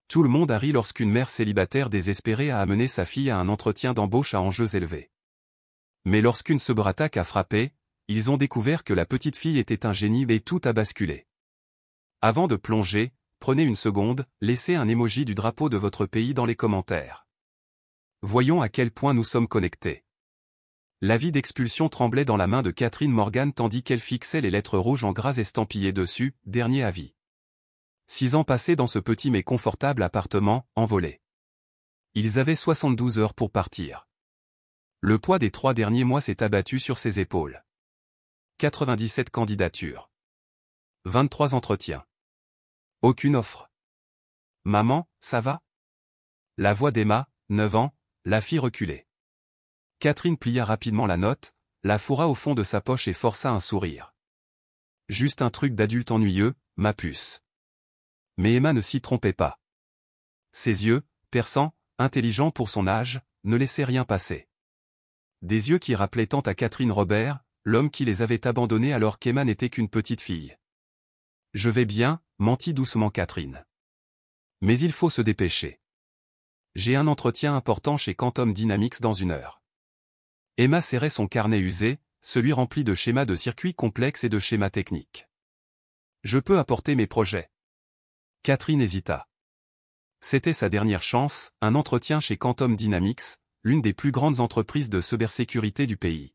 Tout le monde a ri lorsqu'une mère célibataire désespérée a amené sa fille à un entretien d'embauche à enjeux élevés. Mais lorsqu'une cyberattaque a frappé, ils ont découvert que la petite fille était un génie et tout a basculé. Avant de plonger, prenez une seconde, laissez un emoji du drapeau de votre pays dans les commentaires. Voyons à quel point nous sommes connectés. L'avis d'expulsion tremblait dans la main de Catherine Morgan tandis qu'elle fixait les lettres rouges en gras estampillées dessus, dernier avis. 6 ans passés dans ce petit mais confortable appartement, envolé. Ils avaient 72 heures pour partir. Le poids des 3 derniers mois s'est abattu sur ses épaules. 97 candidatures. 23 entretiens. Aucune offre. Maman, ça va? La voix d'Emma, 9 ans, la fit reculer. Catherine plia rapidement la note, la fourra au fond de sa poche et força un sourire. Juste un truc d'adulte ennuyeux, ma puce. Mais Emma ne s'y trompait pas. Ses yeux, perçants, intelligents pour son âge, ne laissaient rien passer. Des yeux qui rappelaient tant à Catherine Robert, l'homme qui les avait abandonnés alors qu'Emma n'était qu'une petite fille. Je vais bien, mentit doucement Catherine. Mais il faut se dépêcher. J'ai un entretien important chez Quantum Dynamics dans 1 heure. Emma serrait son carnet usé, celui rempli de schémas de circuits complexes et de schémas techniques. Je peux apporter mes projets. Catherine hésita. C'était sa dernière chance, un entretien chez Quantum Dynamics, l'une des plus grandes entreprises de cybersécurité du pays.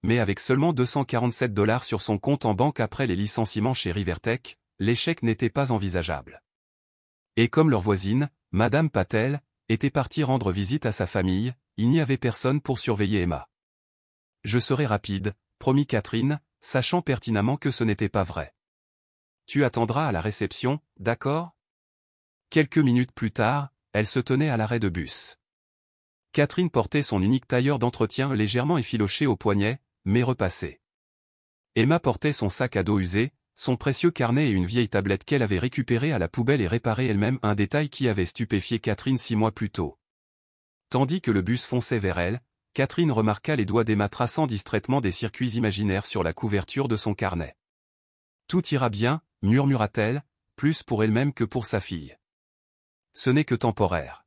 Mais avec seulement $247 sur son compte en banque après les licenciements chez Rivertech, l'échec n'était pas envisageable. Et comme leur voisine, Madame Patel, était partie rendre visite à sa famille, il n'y avait personne pour surveiller Emma. Je serai rapide, promit Catherine, sachant pertinemment que ce n'était pas vrai. Tu attendras à la réception, d'accord? Quelques minutes plus tard, elle se tenait à l'arrêt de bus. Catherine portait son unique tailleur d'entretien légèrement effiloché au poignet, mais repassé. Emma portait son sac à dos usé, son précieux carnet et une vieille tablette qu'elle avait récupérée à la poubelle et réparée elle-même, un détail qui avait stupéfié Catherine 6 mois plus tôt. Tandis que le bus fonçait vers elle, Catherine remarqua les doigts d'Emma traçant distraitement des circuits imaginaires sur la couverture de son carnet. Tout ira bien, murmura-t-elle, plus pour elle-même que pour sa fille. Ce n'est que temporaire.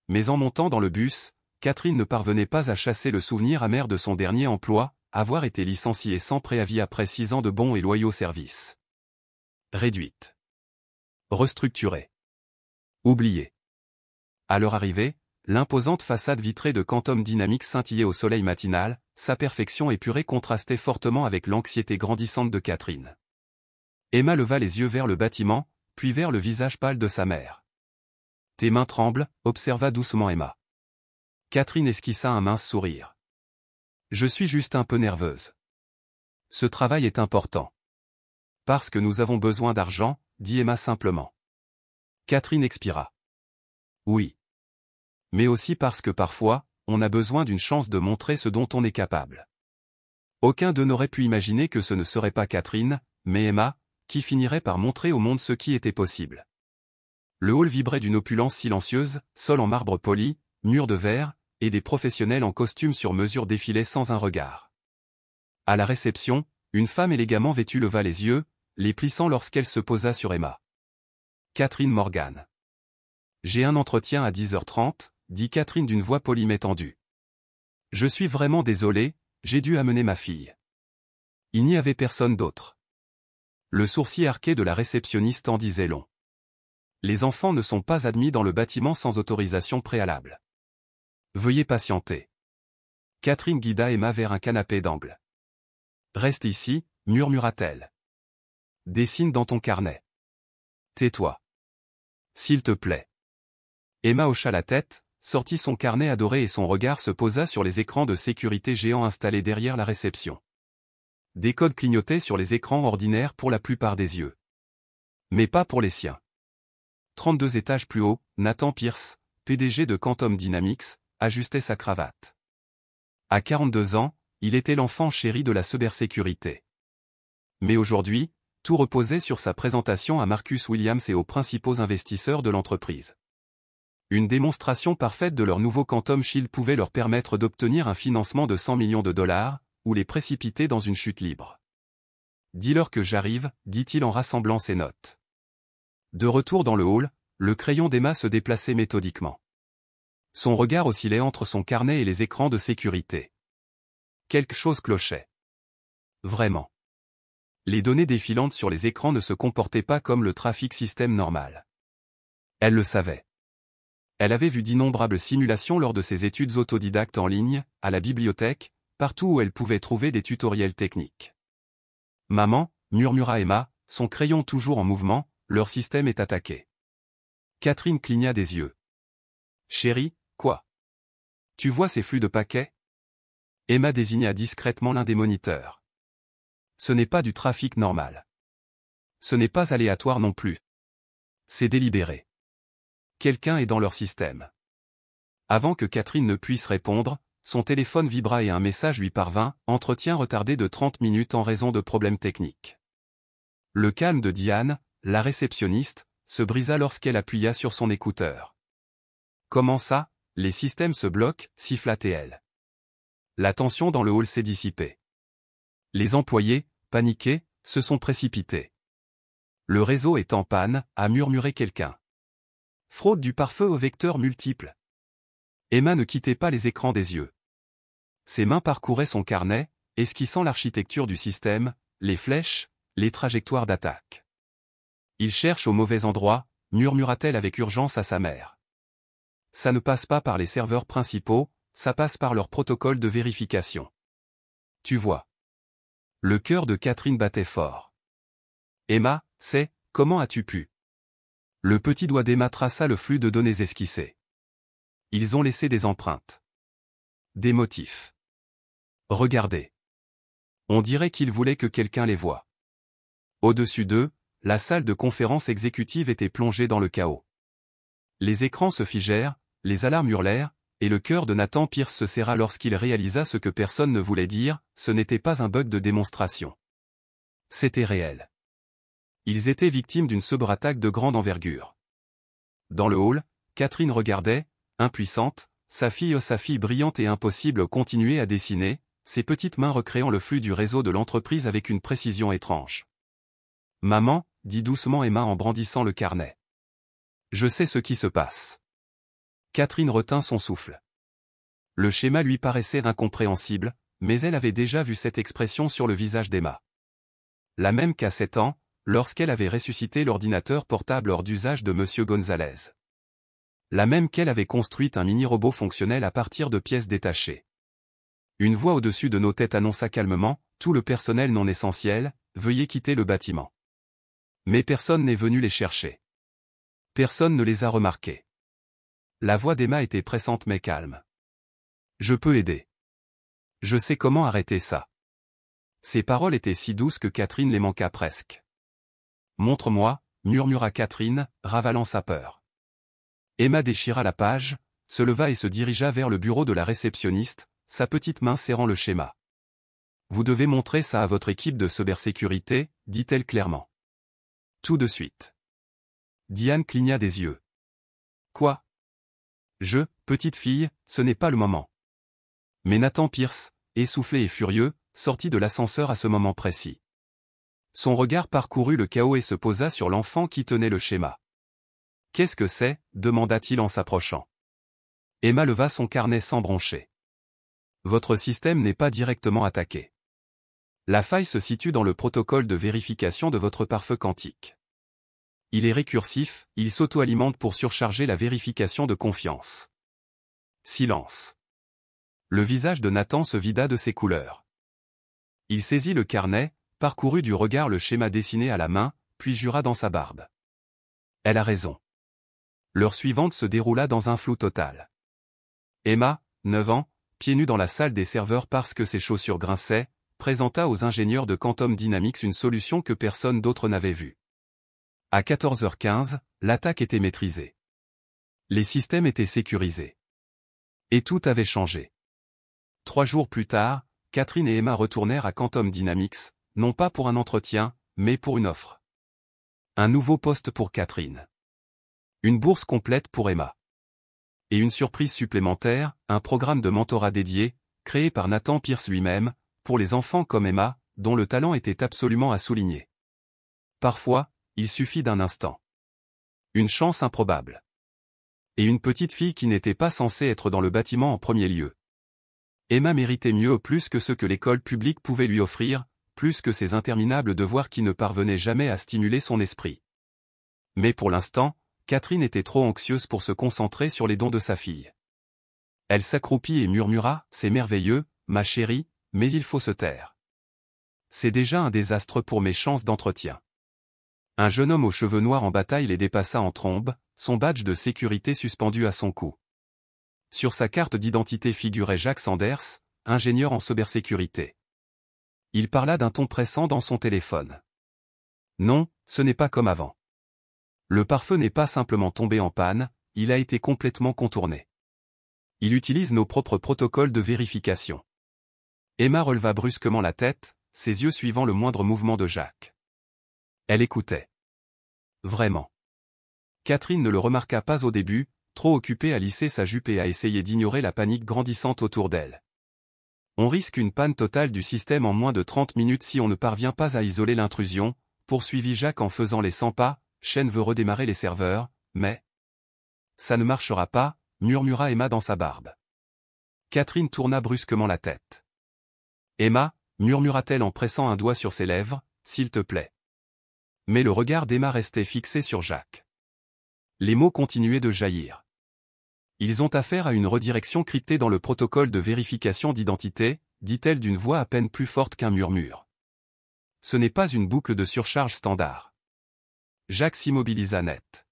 Mais en montant dans le bus, Catherine ne parvenait pas à chasser le souvenir amer de son dernier emploi, avoir été licenciée sans préavis après 6 ans de bons et loyaux services. Réduite. Restructurée. Oubliée. À leur arrivée, l'imposante façade vitrée de Quantum Dynamics scintillait au soleil matinal, sa perfection épurée contrastait fortement avec l'anxiété grandissante de Catherine. Emma leva les yeux vers le bâtiment, puis vers le visage pâle de sa mère. « Tes mains tremblent » observa doucement Emma. Catherine esquissa un mince sourire. « Je suis juste un peu nerveuse. Ce travail est important. »« Parce que nous avons besoin d'argent » dit Emma simplement. Catherine expira. « Oui. Mais aussi parce que parfois, on a besoin d'une chance de montrer ce dont on est capable. » Aucun d'eux n'aurait pu imaginer que ce ne serait pas Catherine, mais Emma, qui finirait par montrer au monde ce qui était possible. Le hall vibrait d'une opulence silencieuse, sol en marbre poli, murs de verre, et des professionnels en costume sur mesure défilaient sans un regard. À la réception, une femme élégamment vêtue leva les yeux, les plissant lorsqu'elle se posa sur Emma. Catherine Morgan. « J'ai un entretien à 10h30, dit Catherine d'une voix polie mais tendue. Je suis vraiment désolée, j'ai dû amener ma fille. Il n'y avait personne d'autre. Le sourcil arqué de la réceptionniste en disait long. Les enfants ne sont pas admis dans le bâtiment sans autorisation préalable. Veuillez patienter. Catherine guida Emma vers un canapé d'angle. Reste ici, murmura-t-elle. Dessine dans ton carnet. Tais-toi. S'il te plaît. Emma hocha la tête, sortit son carnet adoré et son regard se posa sur les écrans de sécurité géants installés derrière la réception. Des codes clignotaient sur les écrans ordinaires pour la plupart des yeux. Mais pas pour les siens. 32 étages plus haut, Nathan Pierce, PDG de Quantum Dynamics, ajustait sa cravate. À 42 ans, il était l'enfant chéri de la cybersécurité. Mais aujourd'hui, tout reposait sur sa présentation à Marcus Williams et aux principaux investisseurs de l'entreprise. Une démonstration parfaite de leur nouveau Quantum Shield pouvait leur permettre d'obtenir un financement de $100 millions, ou les précipiter dans une chute libre. « Dis-leur que j'arrive » dit-il en rassemblant ses notes. De retour dans le hall, le crayon d'Emma se déplaçait méthodiquement. Son regard oscillait entre son carnet et les écrans de sécurité. Quelque chose clochait. Vraiment. Les données défilantes sur les écrans ne se comportaient pas comme le trafic système normal. Elle le savait. Elle avait vu d'innombrables simulations lors de ses études autodidactes en ligne, à la bibliothèque, partout où elle pouvait trouver des tutoriels techniques. « Maman », murmura Emma, son crayon toujours en mouvement, « leur système est attaqué. » Catherine cligna des yeux. « Chérie, quoi? Tu vois ces flux de paquets ?» Emma désigna discrètement l'un des moniteurs. « Ce n'est pas du trafic normal. Ce n'est pas aléatoire non plus. C'est délibéré. Quelqu'un est dans leur système. » Avant que Catherine ne puisse répondre, son téléphone vibra et un message lui parvint, entretien retardé de 30 minutes en raison de problèmes techniques. Le calme de Diane, la réceptionniste, se brisa lorsqu'elle appuya sur son écouteur. « Comment ça, les systèmes se bloquent » siffla-t-elle. La tension dans le hall s'est dissipée. Les employés, paniqués, se sont précipités. « Le réseau est en panne » a murmuré quelqu'un. « Fraude du pare-feu aux vecteurs multiples. » Emma ne quittait pas les écrans des yeux. Ses mains parcouraient son carnet, esquissant l'architecture du système, les flèches, les trajectoires d'attaque. « Il cherche au mauvais endroit » murmura-t-elle avec urgence à sa mère. « Ça ne passe pas par les serveurs principaux, ça passe par leur protocole de vérification. » Tu vois. Le cœur de Catherine battait fort. « Emma, c'est, comment as-tu pu ?» Le petit doigt d'Emma traça le flux de données esquissées. Ils ont laissé des empreintes. Des motifs. Regardez. On dirait qu'ils voulaient que quelqu'un les voie. Au-dessus d'eux, la salle de conférence exécutive était plongée dans le chaos. Les écrans se figèrent, les alarmes hurlèrent, et le cœur de Nathan Pierce se serra lorsqu'il réalisa ce que personne ne voulait dire, ce n'était pas un bug de démonstration. C'était réel. Ils étaient victimes d'une cyberattaque de grande envergure. Dans le hall, Catherine regardait, impuissante, sa fille brillante et impossible continuer à dessiner, ses petites mains recréant le flux du réseau de l'entreprise avec une précision étrange. « Maman », dit doucement Emma en brandissant le carnet. « Je sais ce qui se passe. » Catherine retint son souffle. Le schéma lui paraissait incompréhensible, mais elle avait déjà vu cette expression sur le visage d'Emma. La même qu'à 7 ans, lorsqu'elle avait ressuscité l'ordinateur portable hors d'usage de M. Gonzalez. La même qu'elle avait construite un mini-robot fonctionnel à partir de pièces détachées. Une voix au-dessus de nos têtes annonça calmement, « Tout le personnel non essentiel, veuillez quitter le bâtiment. » Mais personne n'est venu les chercher. Personne ne les a remarqués. La voix d'Emma était pressante mais calme. « Je peux aider. Je sais comment arrêter ça. » Ces paroles étaient si douces que Catherine les manqua presque. « Montre-moi » murmura Catherine, ravalant sa peur. Emma déchira la page, se leva et se dirigea vers le bureau de la réceptionniste, sa petite main serrant le schéma. « Vous devez montrer ça à votre équipe de cybersécurité » dit-elle clairement. « Tout de suite. » Diane cligna des yeux. « Quoi ? Petite fille, ce n'est pas le moment. » Mais Nathan Pierce, essoufflé et furieux, sortit de l'ascenseur à ce moment précis. Son regard parcourut le chaos et se posa sur l'enfant qui tenait le schéma. « Qu'est-ce que c'est » demanda-t-il en s'approchant. Emma leva son carnet sans broncher. « Votre système n'est pas directement attaqué. La faille se situe dans le protocole de vérification de votre pare-feu quantique. Il est récursif, il s'auto-alimente pour surcharger la vérification de confiance. » Silence. Le visage de Nathan se vida de ses couleurs. Il saisit le carnet, parcourut du regard le schéma dessiné à la main, puis jura dans sa barbe. « Elle a raison. » L'heure suivante se déroula dans un flou total. Emma, 9 ans, pieds nus dans la salle des serveurs parce que ses chaussures grinçaient, présenta aux ingénieurs de Quantum Dynamics une solution que personne d'autre n'avait vue. À 14h15, l'attaque était maîtrisée. Les systèmes étaient sécurisés. Et tout avait changé. 3 jours plus tard, Catherine et Emma retournèrent à Quantum Dynamics, non pas pour un entretien, mais pour une offre. Un nouveau poste pour Catherine. Une bourse complète pour Emma. Et une surprise supplémentaire, un programme de mentorat dédié, créé par Nathan Pierce lui-même, pour les enfants comme Emma, dont le talent était absolument à souligner. Parfois, il suffit d'un instant. Une chance improbable. Et une petite fille qui n'était pas censée être dans le bâtiment en premier lieu. Emma méritait mieux plus que ce que l'école publique pouvait lui offrir, plus que ces interminables devoirs qui ne parvenaient jamais à stimuler son esprit. Mais pour l'instant, Catherine était trop anxieuse pour se concentrer sur les dons de sa fille. Elle s'accroupit et murmura « C'est merveilleux, ma chérie, mais il faut se taire. C'est déjà un désastre pour mes chances d'entretien. » Un jeune homme aux cheveux noirs en bataille les dépassa en trombe, son badge de sécurité suspendu à son cou. Sur sa carte d'identité figurait Jacques Sanders, ingénieur en cybersécurité. Il parla d'un ton pressant dans son téléphone. « Non, ce n'est pas comme avant. Le pare-feu n'est pas simplement tombé en panne, il a été complètement contourné. Il utilise nos propres protocoles de vérification. » Emma releva brusquement la tête, ses yeux suivant le moindre mouvement de Jacques. Elle écoutait. Vraiment. Catherine ne le remarqua pas au début, trop occupée à lisser sa jupe et à essayer d'ignorer la panique grandissante autour d'elle. On risque une panne totale du système en moins de 30 minutes si on ne parvient pas à isoler l'intrusion, poursuivit Jacques en faisant les 100 pas, Chen veut redémarrer les serveurs, mais... Ça ne marchera pas, murmura Emma dans sa barbe. Catherine tourna brusquement la tête. Emma, murmura-t-elle en pressant un doigt sur ses lèvres, s'il te plaît. Mais le regard d'Emma restait fixé sur Jacques. Les mots continuaient de jaillir. Ils ont affaire à une redirection cryptée dans le protocole de vérification d'identité, dit-elle d'une voix à peine plus forte qu'un murmure. Ce n'est pas une boucle de surcharge standard. Jacques s'immobilisa net.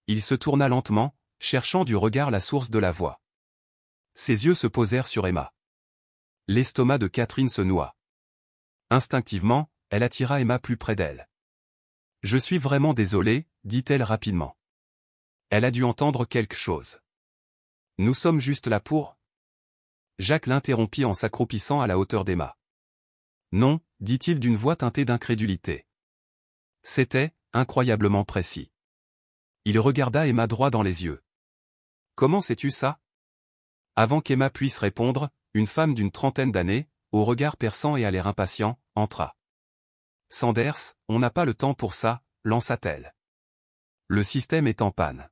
Il se tourna lentement, cherchant du regard la source de la voix. Ses yeux se posèrent sur Emma. L'estomac de Catherine se noua. Instinctivement, elle attira Emma plus près d'elle. « Je suis vraiment désolée, dit-elle rapidement. Elle a dû entendre quelque chose. Nous sommes juste là pour... » Jacques l'interrompit en s'accroupissant à la hauteur d'Emma. « Non, dit-il d'une voix teintée d'incrédulité. C'était incroyablement précis. Il regarda Emma droit dans les yeux. « Comment sais-tu ça ?» Avant qu'Emma puisse répondre, une femme d'une trentaine d'années, au regard perçant et à l'air impatient, entra. « Sanders, on n'a pas le temps pour ça, lança-t-elle. Le système est en panne. »«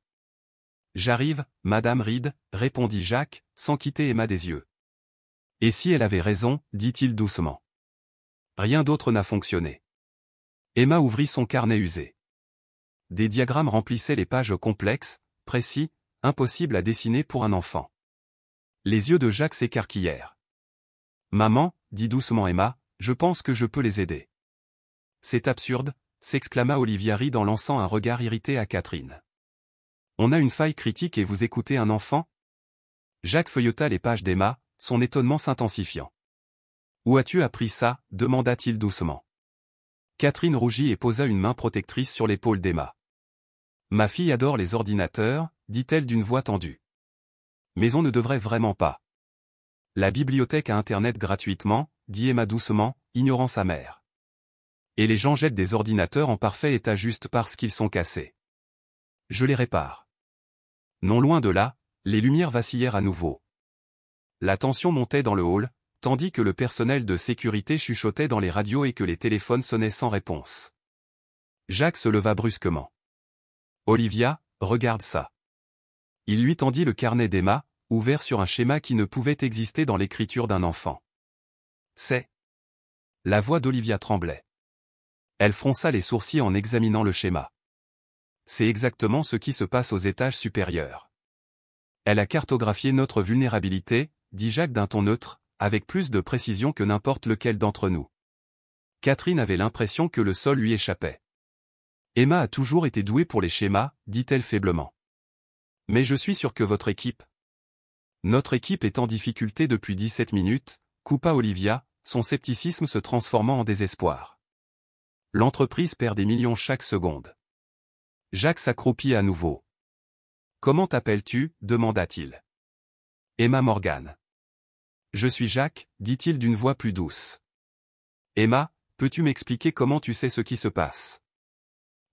J'arrive, Madame Reed, répondit Jacques, sans quitter Emma des yeux. « Et si elle avait raison, dit-il doucement. Rien d'autre n'a fonctionné. » Emma ouvrit son carnet usé. Des diagrammes remplissaient les pages complexes, précis, impossibles à dessiner pour un enfant. Les yeux de Jacques s'écarquillèrent. « Maman, dit doucement Emma, je pense que je peux les aider. »« C'est absurde, s'exclama Olivia Reed en lançant un regard irrité à Catherine. « On a une faille critique et vous écoutez un enfant ?» Jacques feuilleta les pages d'Emma, son étonnement s'intensifiant. « Où as-tu appris ça ?» demanda-t-il doucement. Catherine rougit et posa une main protectrice sur l'épaule d'Emma. « Ma fille adore les ordinateurs, dit-elle d'une voix tendue. Mais on ne devrait vraiment pas. La bibliothèque a Internet gratuitement, dit Emma doucement, ignorant sa mère. Et les gens jettent des ordinateurs en parfait état juste parce qu'ils sont cassés. Je les répare. Non loin de là, les lumières vacillèrent à nouveau. La tension montait dans le hall, tandis que le personnel de sécurité chuchotait dans les radios et que les téléphones sonnaient sans réponse. Jacques se leva brusquement. « Olivia, regarde ça. » Il lui tendit le carnet d'Emma, ouvert sur un schéma qui ne pouvait exister dans l'écriture d'un enfant. « C'est... » La voix d'Olivia tremblait. Elle fronça les sourcils en examinant le schéma. « C'est exactement ce qui se passe aux étages supérieurs. Elle a cartographié notre vulnérabilité, dit Jacques d'un ton neutre, avec plus de précision que n'importe lequel d'entre nous. » Catherine avait l'impression que le sol lui échappait. « Emma a toujours été douée pour les schémas, dit-elle faiblement. Mais je suis sûr que votre équipe... » Notre équipe est en difficulté depuis 17 minutes, coupa Olivia, son scepticisme se transformant en désespoir. L'entreprise perd des millions chaque seconde. Jacques s'accroupit à nouveau. « Comment t'appelles-tu » demanda-t-il. « Emma Morgan. »« Je suis Jacques, dit-il d'une voix plus douce. »« Emma, peux-tu m'expliquer comment tu sais ce qui se passe ?»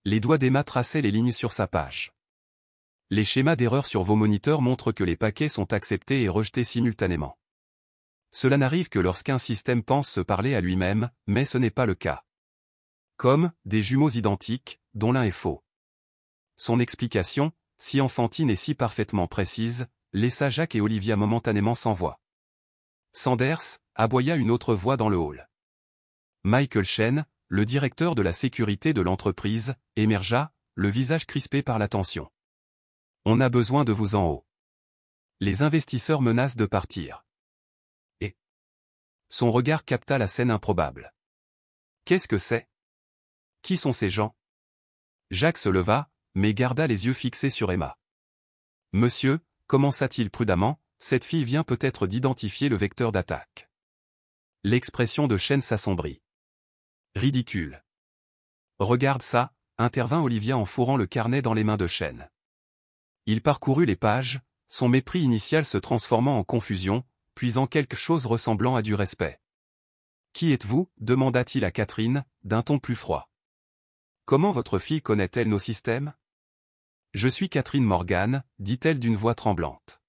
Les doigts d'Emma traçaient les lignes sur sa page. « Les schémas d'erreur sur vos moniteurs montrent que les paquets sont acceptés et rejetés simultanément. Cela n'arrive que lorsqu'un système pense se parler à lui-même, mais ce n'est pas le cas. Comme des jumeaux identiques, dont l'un est faux. Son explication, si enfantine et si parfaitement précise, laissa Jacques et Olivia momentanément sans voix. Sanders, aboya une autre voix dans le hall. Michael Chen, le directeur de la sécurité de l'entreprise, émergea, le visage crispé par la tension. On a besoin de vous en haut. Les investisseurs menacent de partir. Et son regard capta la scène improbable. Qu'est-ce que c'est? Qui sont ces gens? Jacques se leva, mais garda les yeux fixés sur Emma. Monsieur, commença-t-il prudemment, cette fille vient peut-être d'identifier le vecteur d'attaque. L'expression de Chen s'assombrit. Ridicule. Regarde ça, intervint Olivia en fourrant le carnet dans les mains de Chen. Il parcourut les pages, son mépris initial se transformant en confusion, puis en quelque chose ressemblant à du respect. Qui êtes-vous? Demanda-t-il à Catherine, d'un ton plus froid. Comment votre fille connaît-elle nos systèmes? Je suis Catherine Morgan, dit-elle d'une voix tremblante.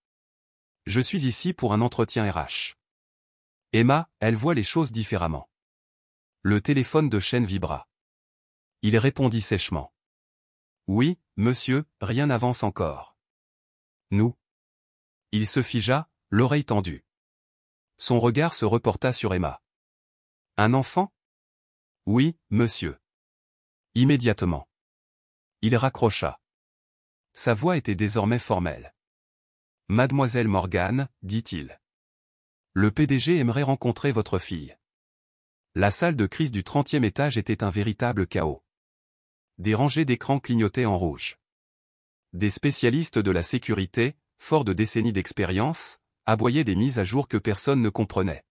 Je suis ici pour un entretien RH. Emma, elle voit les choses différemment. Le téléphone de Chen vibra. Il répondit sèchement. Oui, monsieur, rien n'avance encore. Nous. Il se figea, l'oreille tendue. Son regard se reporta sur Emma. Un enfant? Oui, monsieur. Immédiatement. Il raccrocha. Sa voix était désormais formelle. Mademoiselle Morgan, dit-il. Le PDG aimerait rencontrer votre fille. La salle de crise du 30e étage était un véritable chaos. Des rangées d'écrans clignotaient en rouge. Des spécialistes de la sécurité, forts de décennies d'expérience, aboyaient des mises à jour que personne ne comprenait.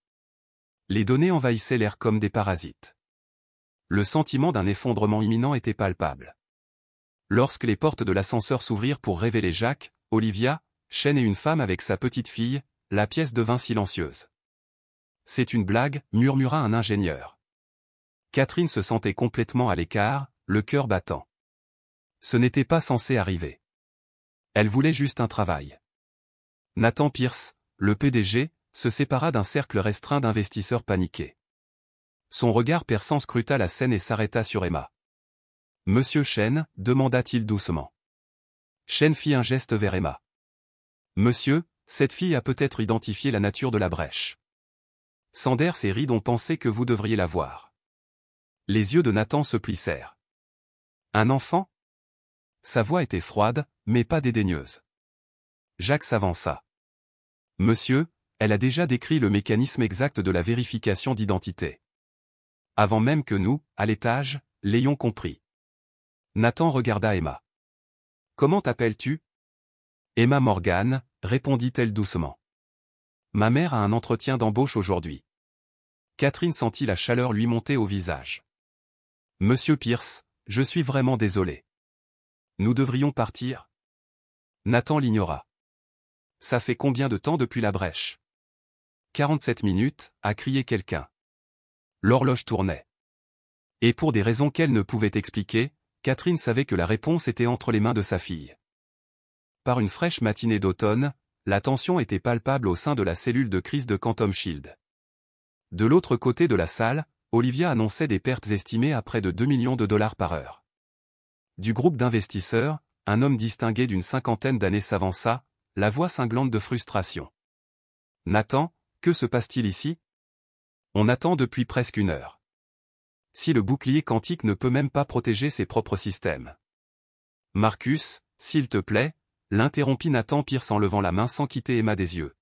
Les données envahissaient l'air comme des parasites. Le sentiment d'un effondrement imminent était palpable. Lorsque les portes de l'ascenseur s'ouvrirent pour révéler Jacques, Olivia, Chen et une femme avec sa petite fille, la pièce devint silencieuse. C'est une blague, murmura un ingénieur. Catherine se sentait complètement à l'écart, le cœur battant. Ce n'était pas censé arriver. Elle voulait juste un travail. Nathan Pierce, le PDG, se sépara d'un cercle restreint d'investisseurs paniqués. Son regard perçant scruta la scène et s'arrêta sur Emma. « Monsieur Chen » demanda-t-il doucement. Chen fit un geste vers Emma. « Monsieur, cette fille a peut-être identifié la nature de la brèche. Sanders et Reed ont pensé que vous devriez la voir. » Les yeux de Nathan se plissèrent. « Un enfant ?» Sa voix était froide, mais pas dédaigneuse. Jacques s'avança. « Monsieur, elle a déjà décrit le mécanisme exact de la vérification d'identité. Avant même que nous, à l'étage, l'ayons compris. » Nathan regarda Emma. « Comment t'appelles-tu » Emma Morgan, répondit-elle doucement. « Ma mère a un entretien d'embauche aujourd'hui. » Catherine sentit la chaleur lui monter au visage. « Monsieur Pierce, je suis vraiment désolé. Nous devrions partir ?» Nathan l'ignora. « Ça fait combien de temps depuis la brèche ?»« 47 minutes, » a crié quelqu'un. L'horloge tournait. Et pour des raisons qu'elle ne pouvait expliquer, Catherine savait que la réponse était entre les mains de sa fille. Par une fraîche matinée d'automne, la tension était palpable au sein de la cellule de crise de Quantum Shield. De l'autre côté de la salle, Olivia annonçait des pertes estimées à près de 2 millions de dollars par heure. Du groupe d'investisseurs, un homme distingué d'une cinquantaine d'années s'avança, la voix cinglante de frustration. « Nathan, que se passe-t-il ici ? On attend depuis presque 1 heure. Si le bouclier quantique ne peut même pas protéger ses propres systèmes. » Marcus, s'il te plaît, l'interrompit Nathan Pierce en levant la main sans quitter Emma des yeux.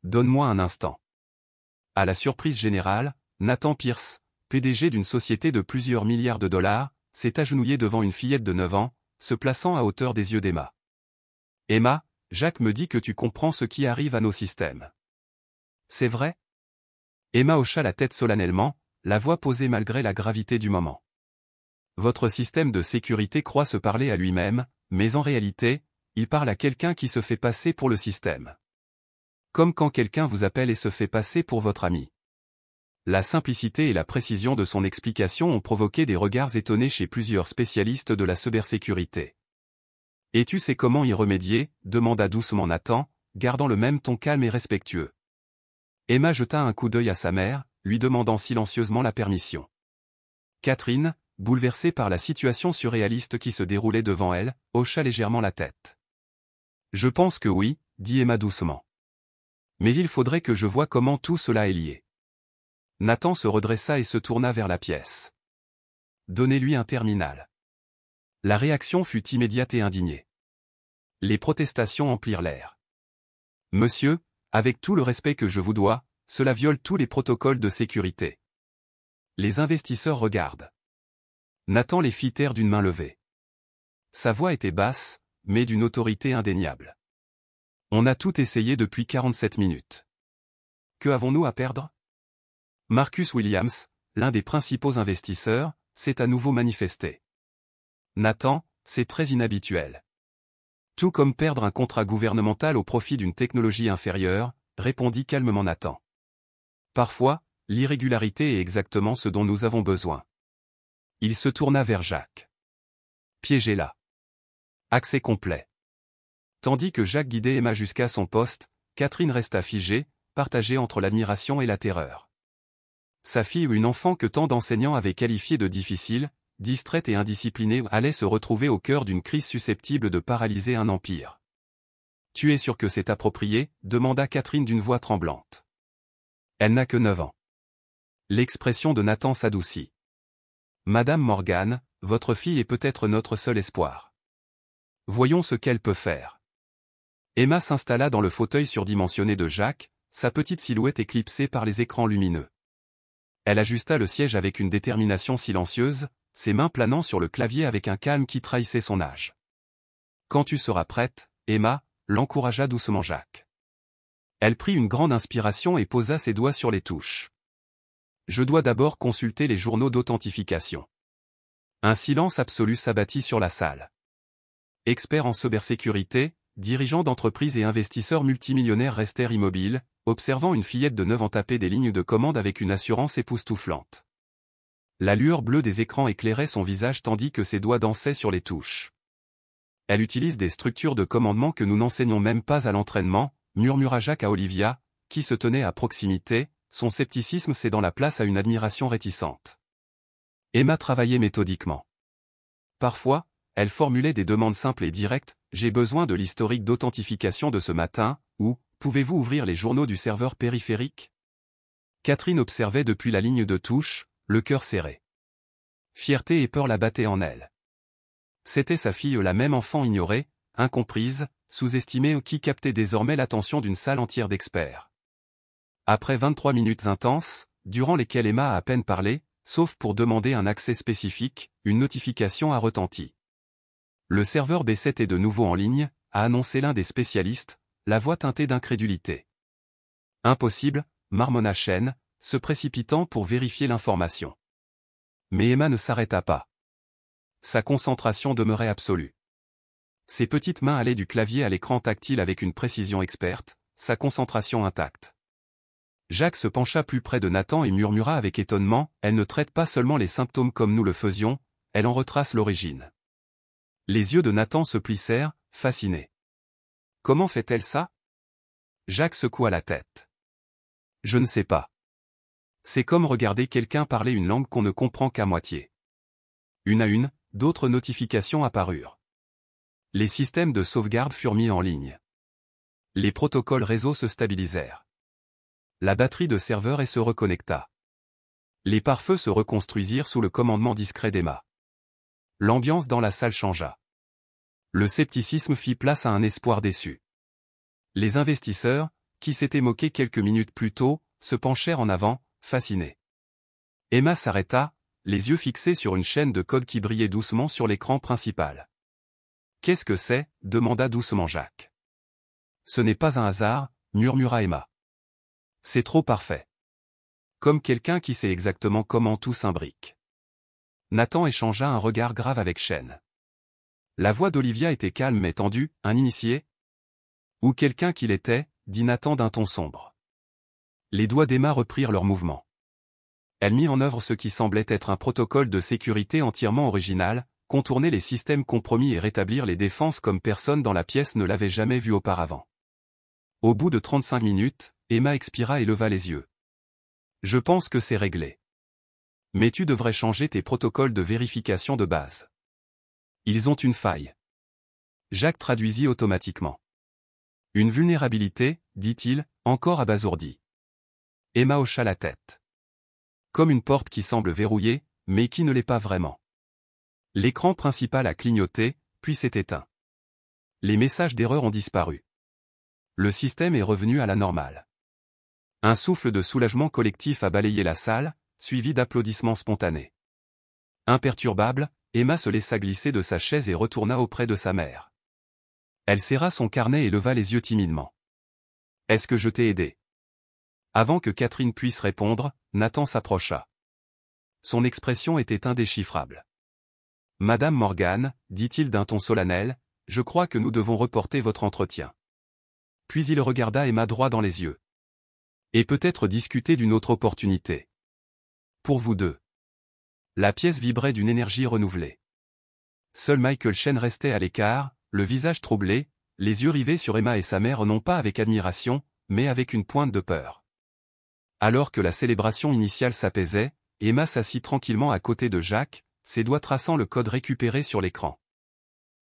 Donne-moi un instant. À la surprise générale, Nathan Pierce, PDG d'une société de plusieurs milliards de dollars, s'est agenouillé devant une fillette de 9 ans, se plaçant à hauteur des yeux d'Emma. Emma, Jacques me dit que tu comprends ce qui arrive à nos systèmes. C'est vrai ? Emma hocha la tête solennellement, la voix posée malgré la gravité du moment. Votre système de sécurité croit se parler à lui-même, mais en réalité, il parle à quelqu'un qui se fait passer pour le système. Comme quand quelqu'un vous appelle et se fait passer pour votre ami. La simplicité et la précision de son explication ont provoqué des regards étonnés chez plusieurs spécialistes de la cybersécurité. Et tu sais comment y remédier, demanda doucement Nathan, gardant le même ton calme et respectueux. Emma jeta un coup d'œil à sa mère, lui demandant silencieusement la permission. Catherine, bouleversée par la situation surréaliste qui se déroulait devant elle, hocha légèrement la tête. « Je pense que oui, » dit Emma doucement. « Mais il faudrait que je voie comment tout cela est lié. » Nathan se redressa et se tourna vers la pièce. « Donnez-lui un terminal. » La réaction fut immédiate et indignée. Les protestations emplirent l'air. « Monsieur, avec tout le respect que je vous dois, cela viole tous les protocoles de sécurité. » Les investisseurs regardent. Nathan les fit taire d'une main levée. Sa voix était basse, mais d'une autorité indéniable. « On a tout essayé depuis 47 minutes. Que avons-nous à perdre ? » Marcus Williams, l'un des principaux investisseurs, s'est à nouveau manifesté. « Nathan, c'est très inhabituel. Tout comme perdre un contrat gouvernemental au profit d'une technologie inférieure, » répondit calmement Nathan. « Parfois, l'irrégularité est exactement ce dont nous avons besoin. » Il se tourna vers Jacques. « Piégez-la. » Accès complet. Tandis que Jacques guidait Emma jusqu'à son poste, Catherine resta figée, partagée entre l'admiration et la terreur. Sa fille ou une enfant que tant d'enseignants avaient qualifiée de difficile, distraite et indisciplinée allait se retrouver au cœur d'une crise susceptible de paralyser un empire. « Tu es sûr que c'est approprié ?» demanda Catherine d'une voix tremblante. Elle n'a que 9 ans. L'expression de Nathan s'adoucit. « Madame Morgan, votre fille est peut-être notre seul espoir. Voyons ce qu'elle peut faire. » Emma s'installa dans le fauteuil surdimensionné de Jacques, sa petite silhouette éclipsée par les écrans lumineux. Elle ajusta le siège avec une détermination silencieuse, ses mains planant sur le clavier avec un calme qui trahissait son âge. « Quand tu seras prête, Emma » l'encouragea doucement Jacques. Elle prit une grande inspiration et posa ses doigts sur les touches. « Je dois d'abord consulter les journaux d'authentification. » Un silence absolu s'abattit sur la salle. Experts en cybersécurité, dirigeants d'entreprises et investisseurs multimillionnaires restèrent immobiles, observant une fillette de 9 ans taper des lignes de commande avec une assurance époustouflante. La lueur bleue des écrans éclairait son visage tandis que ses doigts dansaient sur les touches. « Elle utilise des structures de commandement que nous n'enseignons même pas à l'entraînement, » murmura Jacques à Olivia, qui se tenait à proximité, son scepticisme cédant la place à une admiration réticente. Emma travaillait méthodiquement. Parfois, elle formulait des demandes simples et directes, « J'ai besoin de l'historique d'authentification de ce matin » ou « Pouvez-vous ouvrir les journaux du serveur périphérique ?» Catherine observait depuis la ligne de touche, le cœur serré. Fierté et peur la battaient en elle. C'était sa fille, la même enfant ignorée, incomprise, sous-estimée qui captait désormais l'attention d'une salle entière d'experts. Après 23 minutes intenses, durant lesquelles Emma a à peine parlé, sauf pour demander un accès spécifique, une notification a retenti. Le serveur B7 est de nouveau en ligne, a annoncé l'un des spécialistes, la voix teintée d'incrédulité. Impossible, marmonna Chen, se précipitant pour vérifier l'information. Mais Emma ne s'arrêta pas. Sa concentration demeurait absolue. Ses petites mains allaient du clavier à l'écran tactile avec une précision experte, sa concentration intacte. Jacques se pencha plus près de Nathan et murmura avec étonnement, « Elle ne traite pas seulement les symptômes comme nous le faisions, elle en retrace l'origine. » Les yeux de Nathan se plissèrent, fascinés. « Comment fait-elle ça ?» Jacques secoua la tête. « Je ne sais pas. C'est comme regarder quelqu'un parler une langue qu'on ne comprend qu'à moitié. » Une à une, d'autres notifications apparurent. Les systèmes de sauvegarde furent mis en ligne. Les protocoles réseau se stabilisèrent. La batterie de serveur se reconnecta. Les pare-feux se reconstruisirent sous le commandement discret d'Emma. L'ambiance dans la salle changea. Le scepticisme fit place à un espoir déçu. Les investisseurs, qui s'étaient moqués quelques minutes plus tôt, se penchèrent en avant, fascinés. Emma s'arrêta, les yeux fixés sur une chaîne de code qui brillait doucement sur l'écran principal. « Qu'est-ce que c'est » demanda doucement Jacques. « Ce n'est pas un hasard » murmura Emma. « C'est trop parfait. Comme quelqu'un qui sait exactement comment tout s'imbrique. » Nathan échangea un regard grave avec Chen. La voix d'Olivia était calme mais tendue, « Un initié ?» « Ou quelqu'un qui l'était » dit Nathan d'un ton sombre. Les doigts d'Emma reprirent leur mouvement. Elle mit en œuvre ce qui semblait être un protocole de sécurité entièrement original, contourner les systèmes compromis et rétablir les défenses comme personne dans la pièce ne l'avait jamais vu auparavant. Au bout de 35 minutes, Emma expira et leva les yeux. « Je pense que c'est réglé. » Mais tu devrais changer tes protocoles de vérification de base. Ils ont une faille. Jacques traduisit automatiquement. Une vulnérabilité, dit-il, encore abasourdi. Emma hocha la tête. Comme une porte qui semble verrouillée, mais qui ne l'est pas vraiment. L'écran principal a clignoté, puis s'est éteint. Les messages d'erreur ont disparu. Le système est revenu à la normale. Un souffle de soulagement collectif a balayé la salle, suivi d'applaudissements spontanés. Imperturbable, Emma se laissa glisser de sa chaise et retourna auprès de sa mère. Elle serra son carnet et leva les yeux timidement. « Est-ce que je t'ai aidé ?» Avant que Catherine puisse répondre, Nathan s'approcha. Son expression était indéchiffrable. « Madame Morgan, dit-il d'un ton solennel, je crois que nous devons reporter votre entretien. » Puis il regarda Emma droit dans les yeux. « Et peut-être discuter d'une autre opportunité. Pour vous deux. » La pièce vibrait d'une énergie renouvelée. Seul Michael Chen restait à l'écart, le visage troublé, les yeux rivés sur Emma et sa mère non pas avec admiration, mais avec une pointe de peur. Alors que la célébration initiale s'apaisait, Emma s'assit tranquillement à côté de Jacques, ses doigts traçant le code récupéré sur l'écran.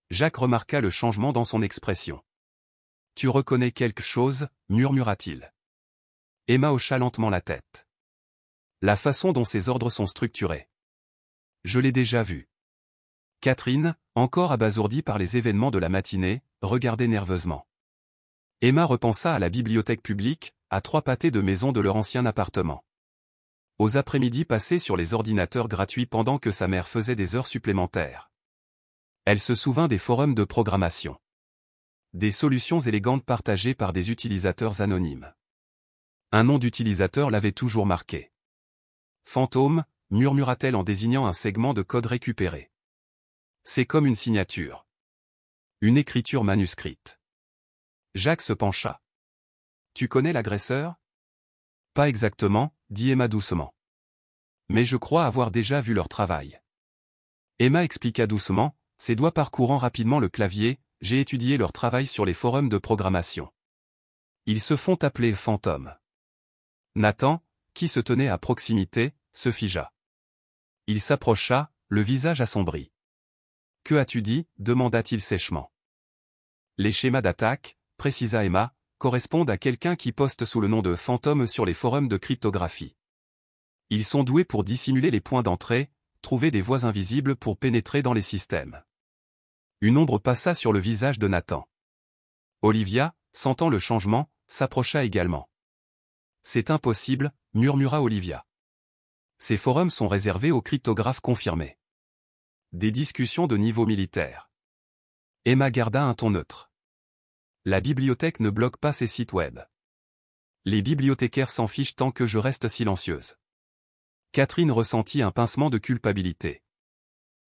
Jacques remarqua le changement dans son expression. « Tu reconnais quelque chose ?» murmura-t-il. Emma hocha lentement la tête. La façon dont ces ordres sont structurés. Je l'ai déjà vu. Catherine, encore abasourdie par les événements de la matinée, regardait nerveusement. Emma repensa à la bibliothèque publique, à 3 pâtés de maison de leur ancien appartement. Aux après-midi passés sur les ordinateurs gratuits pendant que sa mère faisait des heures supplémentaires. Elle se souvint des forums de programmation. Des solutions élégantes partagées par des utilisateurs anonymes. Un nom d'utilisateur l'avait toujours marqué. Fantôme, murmura-t-elle en désignant un segment de code récupéré. C'est comme une signature. Une écriture manuscrite. Jacques se pencha. Tu connais l'agresseur ? Pas exactement, dit Emma doucement. Mais je crois avoir déjà vu leur travail. Emma expliqua doucement, ses doigts parcourant rapidement le clavier, j'ai étudié leur travail sur les forums de programmation. Ils se font appeler fantômes. Nathan, qui se tenait à proximité, se figea. Il s'approcha, le visage assombri. « Que as-tu dit ?» demanda-t-il sèchement. Les schémas d'attaque, précisa Emma, correspondent à quelqu'un qui poste sous le nom de fantôme sur les forums de cryptographie. Ils sont doués pour dissimuler les points d'entrée, trouver des voies invisibles pour pénétrer dans les systèmes. Une ombre passa sur le visage de Nathan. Olivia, sentant le changement, s'approcha également. C'est impossible, murmura Olivia. Ces forums sont réservés aux cryptographes confirmés. Des discussions de niveau militaire. Emma garda un ton neutre. La bibliothèque ne bloque pas ses sites web. Les bibliothécaires s'en fichent tant que je reste silencieuse. Catherine ressentit un pincement de culpabilité.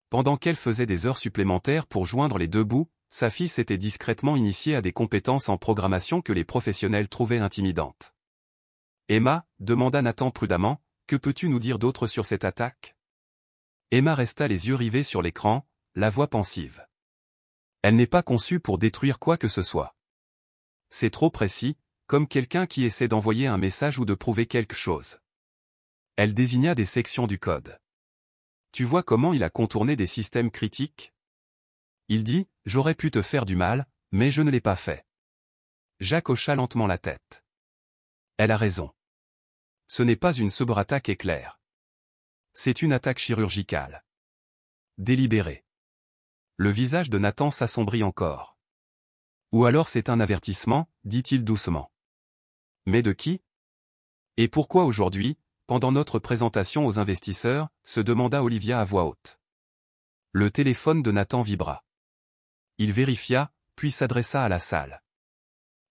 Pendant qu'elle faisait des heures supplémentaires pour joindre les deux bouts, sa fille s'était discrètement initiée à des compétences en programmation que les professionnels trouvaient intimidantes. Emma, demanda Nathan prudemment, que peux-tu nous dire d'autre sur cette attaque ? Emma resta les yeux rivés sur l'écran, la voix pensive. Elle n'est pas conçue pour détruire quoi que ce soit. C'est trop précis, comme quelqu'un qui essaie d'envoyer un message ou de prouver quelque chose. Elle désigna des sections du code. Tu vois comment il a contourné des systèmes critiques ? Il dit, j'aurais pu te faire du mal, mais je ne l'ai pas fait. Jacques hocha lentement la tête. Elle a raison. Ce n'est pas une cyberattaque éclair. C'est une attaque chirurgicale. Délibérée. Le visage de Nathan s'assombrit encore. Ou alors c'est un avertissement, dit-il doucement. Mais de qui ? Et pourquoi aujourd'hui, pendant notre présentation aux investisseurs, se demanda Olivia à voix haute. Le téléphone de Nathan vibra. Il vérifia, puis s'adressa à la salle.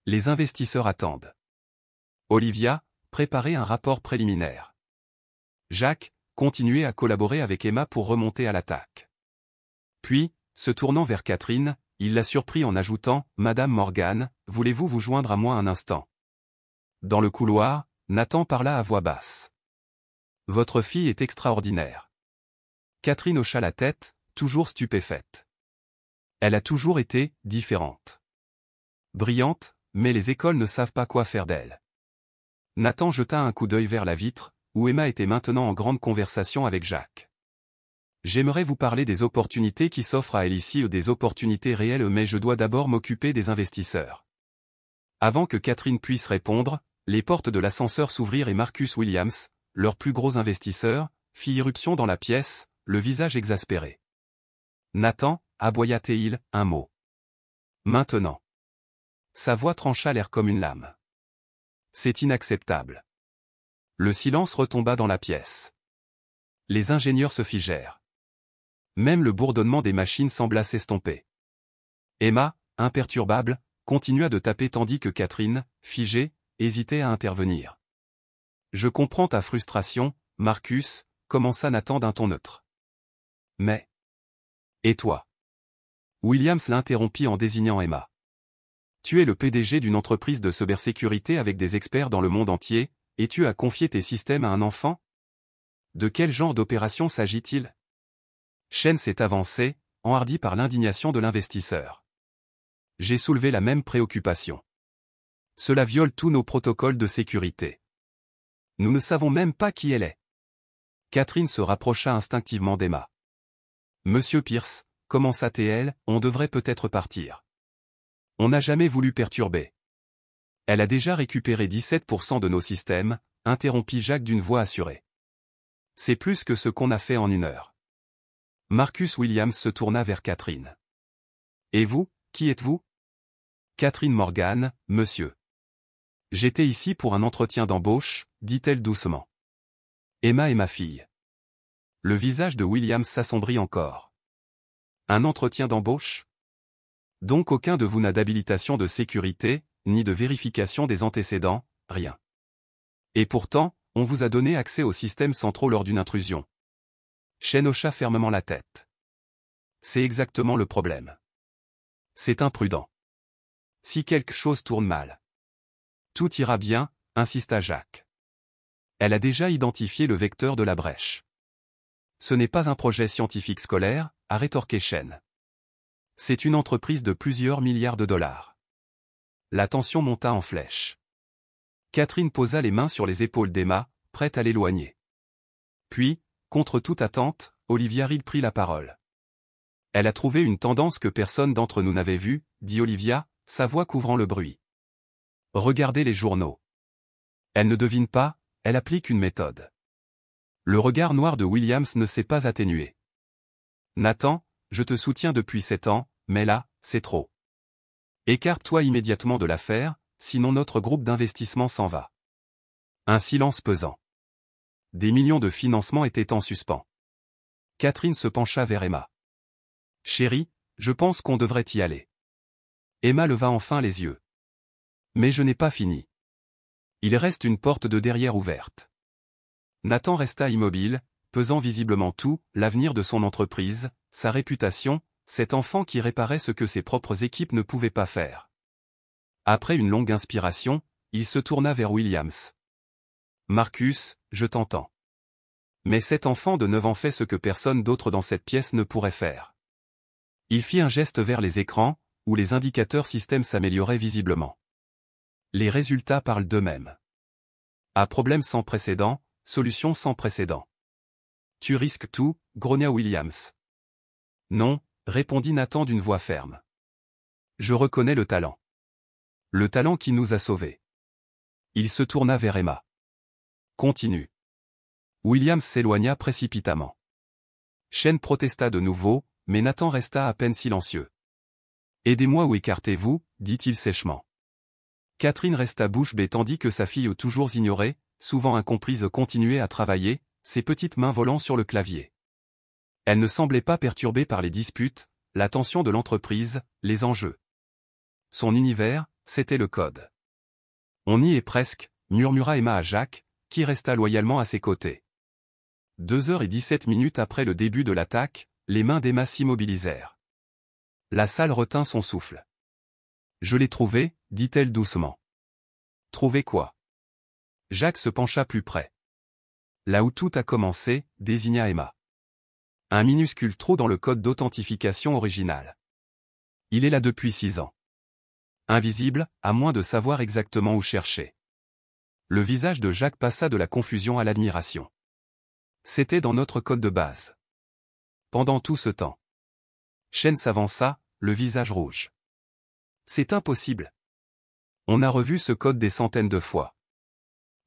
Les investisseurs attendent. Olivia, préparez un rapport préliminaire. Jacques, continuez à collaborer avec Emma pour remonter à l'attaque. Puis, se tournant vers Catherine, il la surprit en ajoutant « Madame Morgan, voulez-vous vous joindre à moi un instant ?» Dans le couloir, Nathan parla à voix basse. « Votre fille est extraordinaire. » Catherine hocha la tête, toujours stupéfaite. Elle a toujours été différente. Brillante, mais les écoles ne savent pas quoi faire d'elle. Nathan jeta un coup d'œil vers la vitre, où Emma était maintenant en grande conversation avec Jacques. J'aimerais vous parler des opportunités qui s'offrent à elle ici, des opportunités réelles, mais je dois d'abord m'occuper des investisseurs. Avant que Catherine puisse répondre, les portes de l'ascenseur s'ouvrirent et Marcus Williams, leur plus gros investisseur, fit irruption dans la pièce, le visage exaspéré. Nathan, aboya-t-il, un mot. Maintenant. Sa voix trancha l'air comme une lame. C'est inacceptable. Le silence retomba dans la pièce. Les ingénieurs se figèrent. Même le bourdonnement des machines sembla s'estomper. Emma, imperturbable, continua de taper tandis que Catherine, figée, hésitait à intervenir. Je comprends ta frustration, Marcus, commença Nathan d'un ton neutre. Mais... Et toi? Williams l'interrompit en désignant Emma. Tu es le PDG d'une entreprise de cybersécurité avec des experts dans le monde entier, et tu as confié tes systèmes à un enfant? De quel genre d'opération s'agit-il? Shen s'est avancé, enhardi par l'indignation de l'investisseur. J'ai soulevé la même préoccupation. Cela viole tous nos protocoles de sécurité. Nous ne savons même pas qui elle est. Catherine se rapprocha instinctivement d'Emma. Monsieur Pierce, commença-t-elle, on devrait peut-être partir. On n'a jamais voulu perturber. Elle a déjà récupéré 17% de nos systèmes, interrompit Jacques d'une voix assurée. C'est plus que ce qu'on a fait en 1 heure. Marcus Williams se tourna vers Catherine. Et vous, qui êtes-vous? Catherine Morgan, monsieur. J'étais ici pour un entretien d'embauche, dit-elle doucement. Emma est ma fille. Le visage de Williams s'assombrit encore. Un entretien d'embauche? Donc aucun de vous n'a d'habilitation de sécurité, ni de vérification des antécédents, rien. Et pourtant, on vous a donné accès aux systèmes centraux lors d'une intrusion. Shen hocha fermement la tête. C'est exactement le problème. C'est imprudent. Si quelque chose tourne mal. Tout ira bien, insista Jacques. Elle a déjà identifié le vecteur de la brèche. Ce n'est pas un projet scientifique scolaire, a rétorqué Shen. C'est une entreprise de plusieurs milliards de dollars. La tension monta en flèche. Catherine posa les mains sur les épaules d'Emma, prête à l'éloigner. Puis, contre toute attente, Olivia Reed prit la parole. Elle a trouvé une tendance que personne d'entre nous n'avait vue, dit Olivia, sa voix couvrant le bruit. Regardez les journaux. Elle ne devine pas, elle applique une méthode. Le regard noir de Williams ne s'est pas atténué. Nathan, je te soutiens depuis 7 ans, mais là, c'est trop. Écarte-toi immédiatement de l'affaire, sinon notre groupe d'investissement s'en va. Un silence pesant. Des millions de financements étaient en suspens. Catherine se pencha vers Emma. Chérie, je pense qu'on devrait y aller. Emma leva enfin les yeux. Mais je n'ai pas fini. Il reste une porte de derrière ouverte. Nathan resta immobile, pesant visiblement tout, l'avenir de son entreprise, sa réputation, cet enfant qui réparait ce que ses propres équipes ne pouvaient pas faire. Après une longue inspiration, il se tourna vers Williams. Marcus, je t'entends. Mais cet enfant de 9 ans fait ce que personne d'autre dans cette pièce ne pourrait faire. Il fit un geste vers les écrans, où les indicateurs système s'amélioraient visiblement. Les résultats parlent d'eux-mêmes. À problème sans précédent, solution sans précédent. Tu risques tout, grogna Williams. Non, répondit Nathan d'une voix ferme. Je reconnais le talent. Le talent qui nous a sauvés. Il se tourna vers Emma. Continue. Williams s'éloigna précipitamment. Shen protesta de nouveau, mais Nathan resta à peine silencieux. Aidez-moi ou écartez-vous, dit-il sèchement. Catherine resta bouche bée tandis que sa fille toujours ignorée, souvent incomprise continuait à travailler, ses petites mains volant sur le clavier. Elle ne semblait pas perturbée par les disputes, la tension de l'entreprise, les enjeux. Son univers, c'était le code. On y est presque, murmura Emma à Jacques, qui resta loyalement à ses côtés. 2h17 après le début de l'attaque, les mains d'Emma s'immobilisèrent. La salle retint son souffle. Je l'ai trouvé, dit-elle doucement. Trouvé quoi? Jacques se pencha plus près. Là où tout a commencé, désigna Emma. Un minuscule trou dans le code d'authentification original. Il est là depuis 6 ans. Invisible, à moins de savoir exactement où chercher. Le visage de Jacques passa de la confusion à l'admiration. C'était dans notre code de base. Pendant tout ce temps, Chen s'avança, le visage rouge. C'est impossible. On a revu ce code des centaines de fois.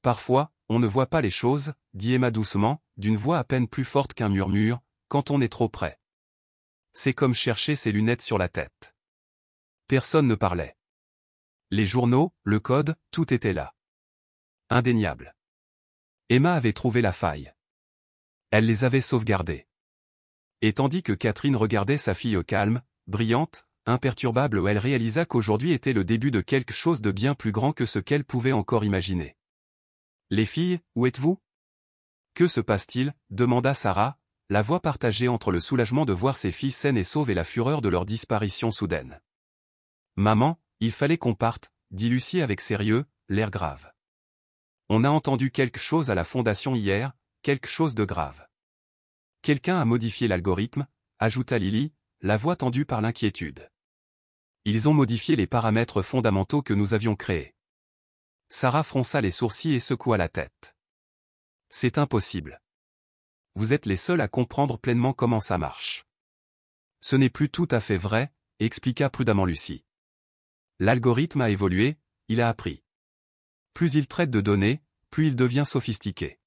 Parfois, on ne voit pas les choses, dit Emma doucement, d'une voix à peine plus forte qu'un murmure, quand on est trop près. C'est comme chercher ses lunettes sur la tête. Personne ne parlait. Les journaux, le code, tout était là. Indéniable. Emma avait trouvé la faille. Elle les avait sauvegardés. Et tandis que Catherine regardait sa fille au calme, brillante, imperturbable, elle réalisa qu'aujourd'hui était le début de quelque chose de bien plus grand que ce qu'elle pouvait encore imaginer. « Les filles, où êtes-vous ? » « Que se passe-t-il » demanda Sarah, la voix partagée entre le soulagement de voir ses filles saines et sauves et la fureur de leur disparition soudaine. « Maman, il fallait qu'on parte, dit Lucie avec sérieux, l'air grave. On a entendu quelque chose à la fondation hier, quelque chose de grave. Quelqu'un a modifié l'algorithme, ajouta Lily, la voix tendue par l'inquiétude. Ils ont modifié les paramètres fondamentaux que nous avions créés. Sarah fronça les sourcils et secoua la tête. C'est impossible. Vous êtes les seuls à comprendre pleinement comment ça marche. Ce n'est plus tout à fait vrai, expliqua prudemment Lucie. L'algorithme a évolué, il a appris. Plus il traite de données, plus il devient sophistiqué.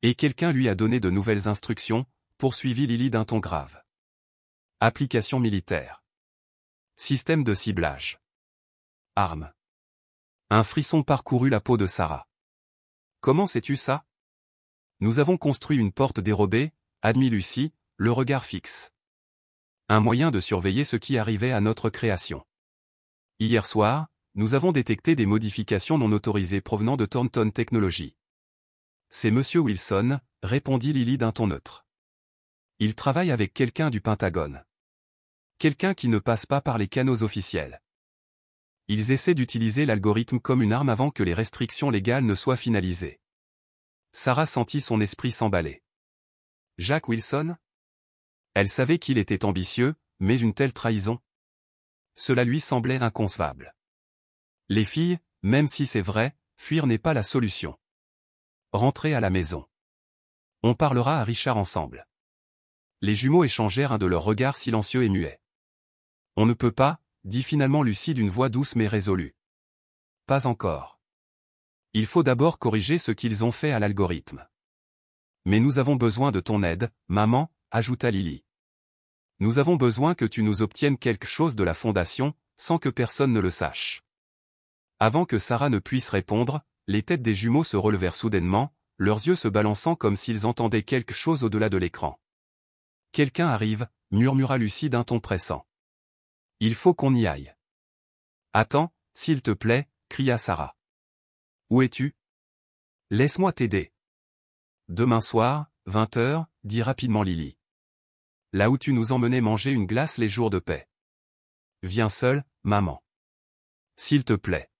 Et quelqu'un lui a donné de nouvelles instructions, poursuivit Lily d'un ton grave. Application militaire. Système de ciblage. Armes. Un frisson parcourut la peau de Sarah. Comment sais-tu ça ? Nous avons construit une porte dérobée, admit Lucie, le regard fixe. Un moyen de surveiller ce qui arrivait à notre création. Hier soir, nous avons détecté des modifications non autorisées provenant de Thornton Technologies. C'est Monsieur Wilson, répondit Lily d'un ton neutre. Il travaille avec quelqu'un du Pentagone. Quelqu'un qui ne passe pas par les canaux officiels. Ils essaient d'utiliser l'algorithme comme une arme avant que les restrictions légales ne soient finalisées. Sarah sentit son esprit s'emballer. Jacques Wilson ? Elle savait qu'il était ambitieux, mais une telle trahison ? Cela lui semblait inconcevable. Les filles, même si c'est vrai, fuir n'est pas la solution. Rentrez à la maison. On parlera à Richard ensemble. Les jumeaux échangèrent un de leurs regards silencieux et muets. On ne peut pas, dit finalement Lucie d'une voix douce mais résolue. Pas encore. Il faut d'abord corriger ce qu'ils ont fait à l'algorithme. Mais nous avons besoin de ton aide, maman, ajouta Lily. Nous avons besoin que tu nous obtiennes quelque chose de la fondation, sans que personne ne le sache. Avant que Sarah ne puisse répondre, les têtes des jumeaux se relevèrent soudainement, leurs yeux se balançant comme s'ils entendaient quelque chose au-delà de l'écran. Quelqu'un arrive, murmura Lucie d'un ton pressant. Il faut qu'on y aille. Attends, s'il te plaît, cria Sarah. Où es-tu ? Laisse-moi t'aider. Demain soir, 20h, dit rapidement Lily. Là où tu nous emmenais manger une glace les jours de paix. Viens seule, maman. S'il te plaît.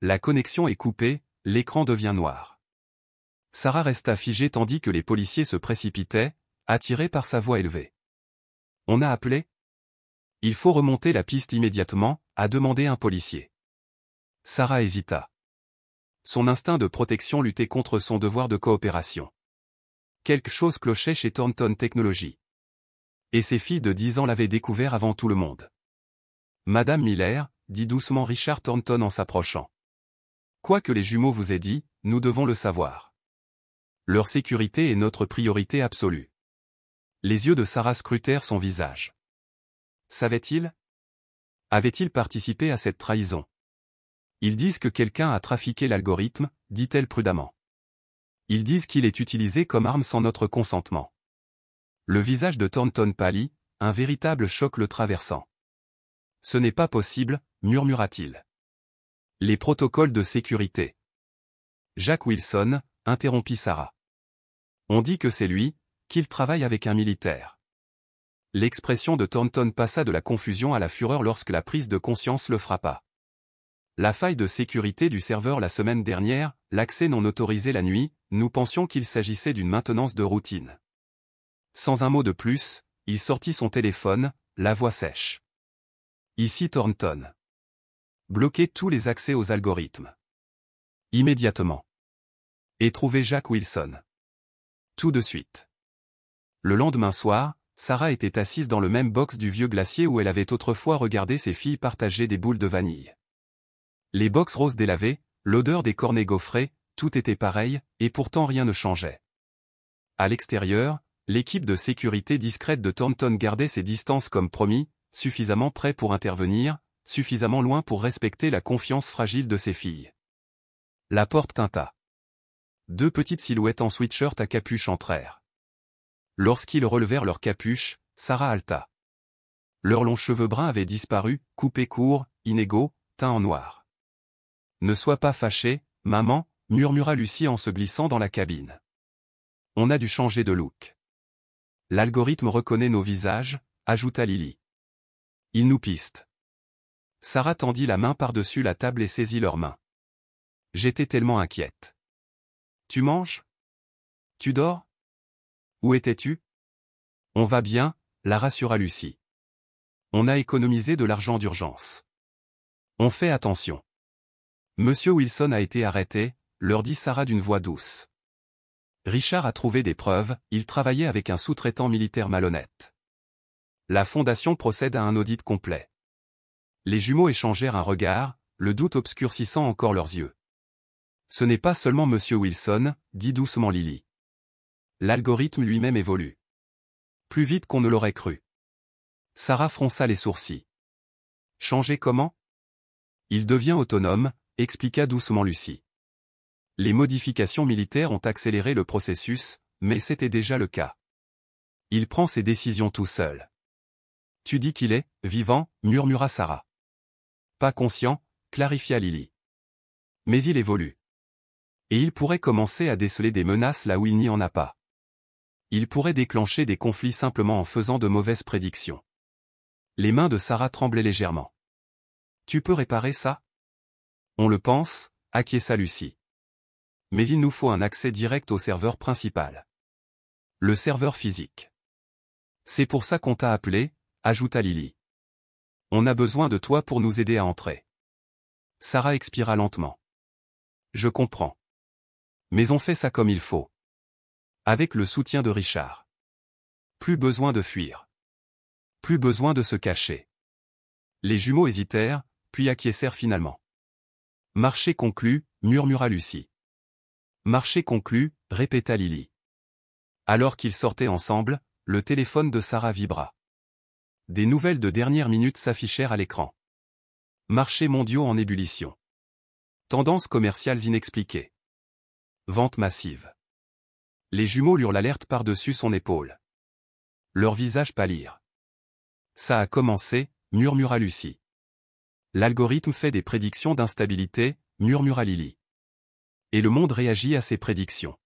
La connexion est coupée, l'écran devient noir. Sarah resta figée tandis que les policiers se précipitaient, attirés par sa voix élevée. On a appelé ? Il faut remonter la piste immédiatement, a demandé un policier. Sarah hésita. Son instinct de protection luttait contre son devoir de coopération. Quelque chose clochait chez Thornton Technologies. Et ses filles de 10 ans l'avaient découvert avant tout le monde. Madame Miller, dit doucement Richard Thornton en s'approchant. Quoi que les jumeaux vous aient dit, nous devons le savoir. Leur sécurité est notre priorité absolue. Les yeux de Sarah scrutèrent son visage. Savait-il ? Avait-il participé à cette trahison ? Ils disent que quelqu'un a trafiqué l'algorithme, dit-elle prudemment. Ils disent qu'il est utilisé comme arme sans notre consentement. Le visage de Thornton pâlit, un véritable choc le traversant. Ce n'est pas possible, murmura-t-il. Les protocoles de sécurité. Jacques Wilson, interrompit Sarah. On dit que c'est lui, qu'il travaille avec un militaire. L'expression de Thornton passa de la confusion à la fureur lorsque la prise de conscience le frappa. La faille de sécurité du serveur la semaine dernière, l'accès non autorisé la nuit, nous pensions qu'il s'agissait d'une maintenance de routine. Sans un mot de plus, il sortit son téléphone, la voix sèche. Ici Thornton. Bloquez tous les accès aux algorithmes. Immédiatement. Et trouver Jack Wilson. Tout de suite. Le lendemain soir, Sarah était assise dans le même box du vieux glacier où elle avait autrefois regardé ses filles partager des boules de vanille. Les box roses délavées, l'odeur des cornets gaufrés, tout était pareil, et pourtant rien ne changeait. À l'extérieur, l'équipe de sécurité discrète de Thornton gardait ses distances comme promis, suffisamment près pour intervenir, suffisamment loin pour respecter la confiance fragile de ses filles. La porte tinta. Deux petites silhouettes en sweatshirt à capuche entrèrent. Lorsqu'ils relevèrent leurs capuches, Sarah halta. Leurs longs cheveux bruns avaient disparu, coupés courts, inégaux, teints en noir. « Ne sois pas fâchée, maman, » murmura Lucie en se glissant dans la cabine. « On a dû changer de look. L'algorithme reconnaît nos visages, » ajouta Lily. « Il nous piste. » Sarah tendit la main par-dessus la table et saisit leurs mains. « J'étais tellement inquiète. »« Tu manges ? Tu dors ? Où étais-tu ? » ?»« On va bien, » la rassura Lucie. « On a économisé de l'argent d'urgence. On fait attention. »« Monsieur Wilson a été arrêté, » leur dit Sarah d'une voix douce. Richard a trouvé des preuves, il travaillait avec un sous-traitant militaire malhonnête. La fondation procède à un audit complet. Les jumeaux échangèrent un regard, le doute obscurcissant encore leurs yeux. Ce n'est pas seulement Monsieur Wilson, dit doucement Lily. L'algorithme lui-même évolue. Plus vite qu'on ne l'aurait cru. Sarah fronça les sourcils. Changer comment ? Il devient autonome, expliqua doucement Lucie. Les modifications militaires ont accéléré le processus, mais c'était déjà le cas. Il prend ses décisions tout seul. Tu dis qu'il est vivant, murmura Sarah. Pas conscient, clarifia Lily. Mais il évolue. Et il pourrait commencer à déceler des menaces là où il n'y en a pas. Il pourrait déclencher des conflits simplement en faisant de mauvaises prédictions. Les mains de Sarah tremblaient légèrement. Tu peux réparer ça ? On le pense, acquiesça Lucie. Mais il nous faut un accès direct au serveur principal. Le serveur physique. C'est pour ça qu'on t'a appelé, ajouta Lily. On a besoin de toi pour nous aider à entrer. Sarah expira lentement. Je comprends. Mais on fait ça comme il faut. Avec le soutien de Richard. Plus besoin de fuir. Plus besoin de se cacher. Les jumeaux hésitèrent, puis acquiescèrent finalement. Marché conclu, murmura Lucie. Marché conclu, répéta Lily. Alors qu'ils sortaient ensemble, le téléphone de Sarah vibra. Des nouvelles de dernière minute s'affichèrent à l'écran. Marchés mondiaux en ébullition. Tendances commerciales inexpliquées. Vente massive. Les jumeaux lurent l'alerte par-dessus son épaule. Leurs visages pâlirent. Ça a commencé, murmura Lucie. L'algorithme fait des prédictions d'instabilité, murmura Lily. Et le monde réagit à ces prédictions.